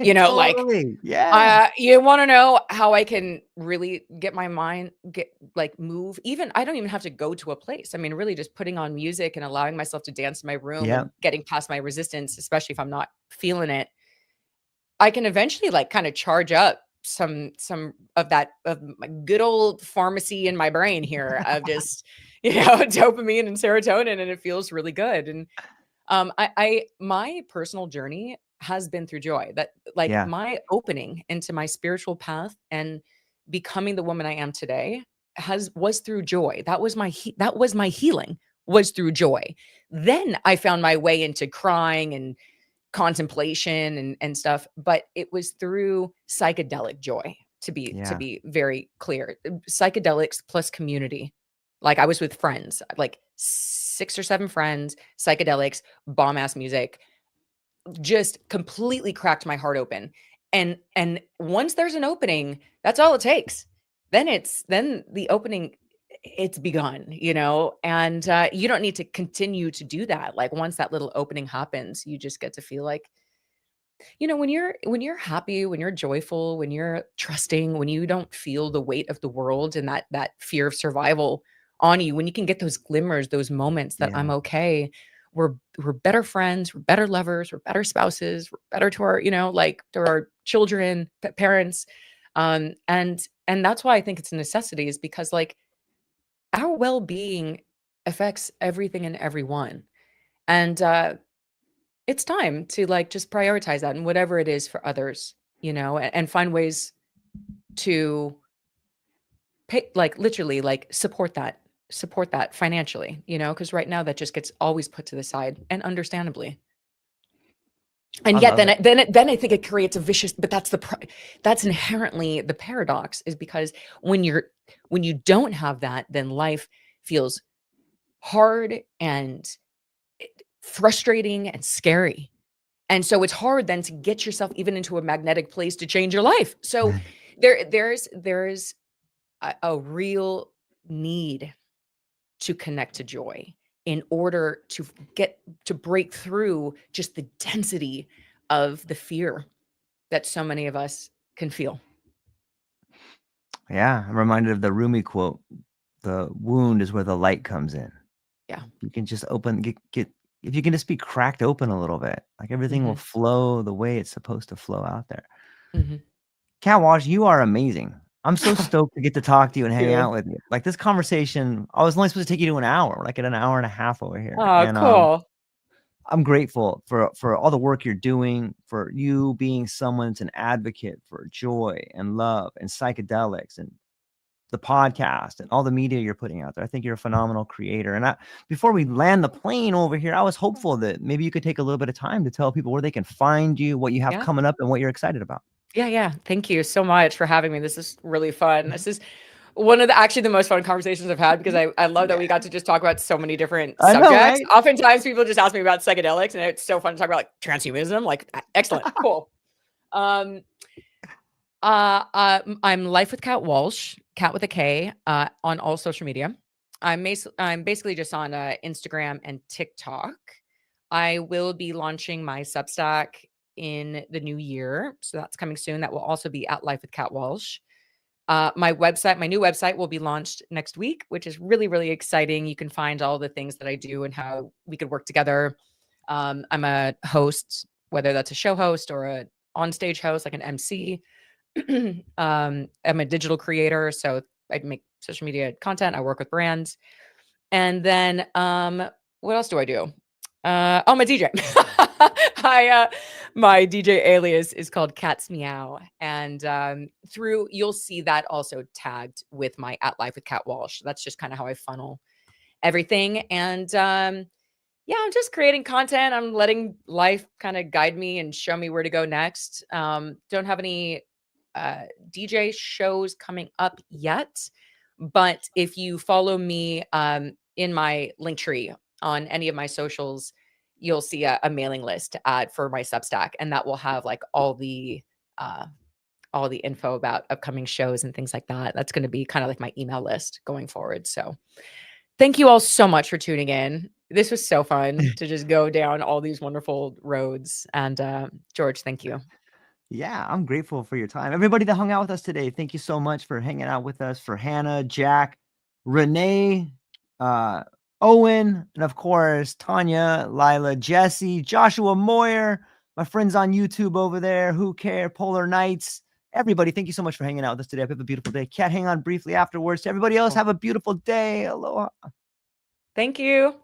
You know, like, Totally. Yeah. you wanna know how I can really get my mind move? Even I don't even have to go to a place. I mean, really just putting on music and allowing myself to dance in my room Yeah. and getting past my resistance, especially if I'm not feeling it, I can eventually like kind of charge up some of that, of my good old pharmacy in my brain here of just, dopamine and serotonin, and it feels really good. And I my personal journey has been through joy. That like Yeah. my opening into my spiritual path and becoming the woman I am today has was through joy. That was my healing, was through joy. Then I found my way into crying and contemplation and stuff, but it was through psychedelic joy, to Yeah. be very clear. Psychedelics plus community. Like I was with friends, like 6 or 7 friends, psychedelics, bomb ass music, just completely cracked my heart open. And once there's an opening, that's all it takes. Then the opening, it's begun, and you don't need to continue to do that. Like once that little opening happens, you just get to feel like, when you're happy, when you're joyful, when you're trusting, when you don't feel the weight of the world and that fear of survival on you, when you can get those glimmers, those moments that I'm Yeah. okay, we're better friends, we're better lovers, we're better spouses, we're better to our, like to our children, parents. And that's why I think it's a necessity, is because like our well-being affects everything and everyone. And it's time to like just prioritize that and whatever it is for others, and find ways to pay, like literally like support that financially, because right now that just gets always put to the side, and understandably. I And yet love then it. then I think it creates a vicious, but that's inherently the paradox, is because when you don't have that, then life feels hard and frustrating and scary. And so it's hard then to get yourself even into a magnetic place to change your life. So there's a real need to connect to joy in order to get to break through just the density of the fear that so many of us can feel. Yeah. I'm reminded of the Rumi quote: the wound is where the light comes in. Yeah. You can just get if you can just be cracked open a little bit, like everything will Mhm. flow the way it's supposed to flow out there. Kat Walsh, you are amazing. I'm so stoked to get to talk to you and hang You. out with you. Like this conversation, I was only supposed to take you to an hour. We're like at an hour and a half over here. Oh, And cool. I'm grateful for all the work you're doing, for you being someone that's an advocate for joy and love and psychedelics and the podcast and all the media you're putting out there. I think you're a phenomenal creator. And before we land the plane over here, I was hopeful that maybe you could take a little bit of time to tell people where they can find you, what you have Yeah. coming up, and what you're excited about. Yeah. Thank you so much for having me. This is really fun. This is one of the most fun conversations I've had because I love that we got to just talk about so many different I know, subjects. right? Oftentimes people just ask me about psychedelics and it's so fun to talk about like transhumanism. Like excellent. Cool. I'm Life with Kat Walsh, Kat with a K, on all social media. I'm basically just on Instagram and TikTok. I will be launching my Substack in the new year, so that's coming soon. That will also be at Life with Kat Walsh. My new website will be launched next week, which is really, really exciting. You can find all the things that I do and how we could work together. I'm a host, whether that's a show host or a on-stage host, like an MC. I'm a digital creator, so I make social media content. I work with brands. And then what else do I do? I'm a DJ. My DJ alias is called Cat's Meow. And you'll see that also tagged with my at Life with Kat Walsh. That's just kind of how I funnel everything. And yeah, I'm just creating content. I'm letting life kind of guide me and show me where to go next. Don't have any DJ shows coming up yet, but if you follow me in my link tree on any of my socials, you'll see a mailing list to add for my Substack, and that will have like all the info about upcoming shows and things like that. That's going to be kind of like my email list going forward. So thank you all so much for tuning in. This was so fun to just go down all these wonderful roads. And George, thank you. Yeah, I'm grateful for your time. Everybody that hung out with us today, thank you so much for hanging out with us. For Hannah, Jack, Renee, Owen, and of course, Tanya, Lila, Jesse, Joshua Moyer, my friends on YouTube over there, Who Care, Polar Nights. Everybody, thank you so much for hanging out with us today. I hope you have a beautiful day. Kat, hang on briefly afterwards. To everybody else, have a beautiful day. Aloha. Thank you.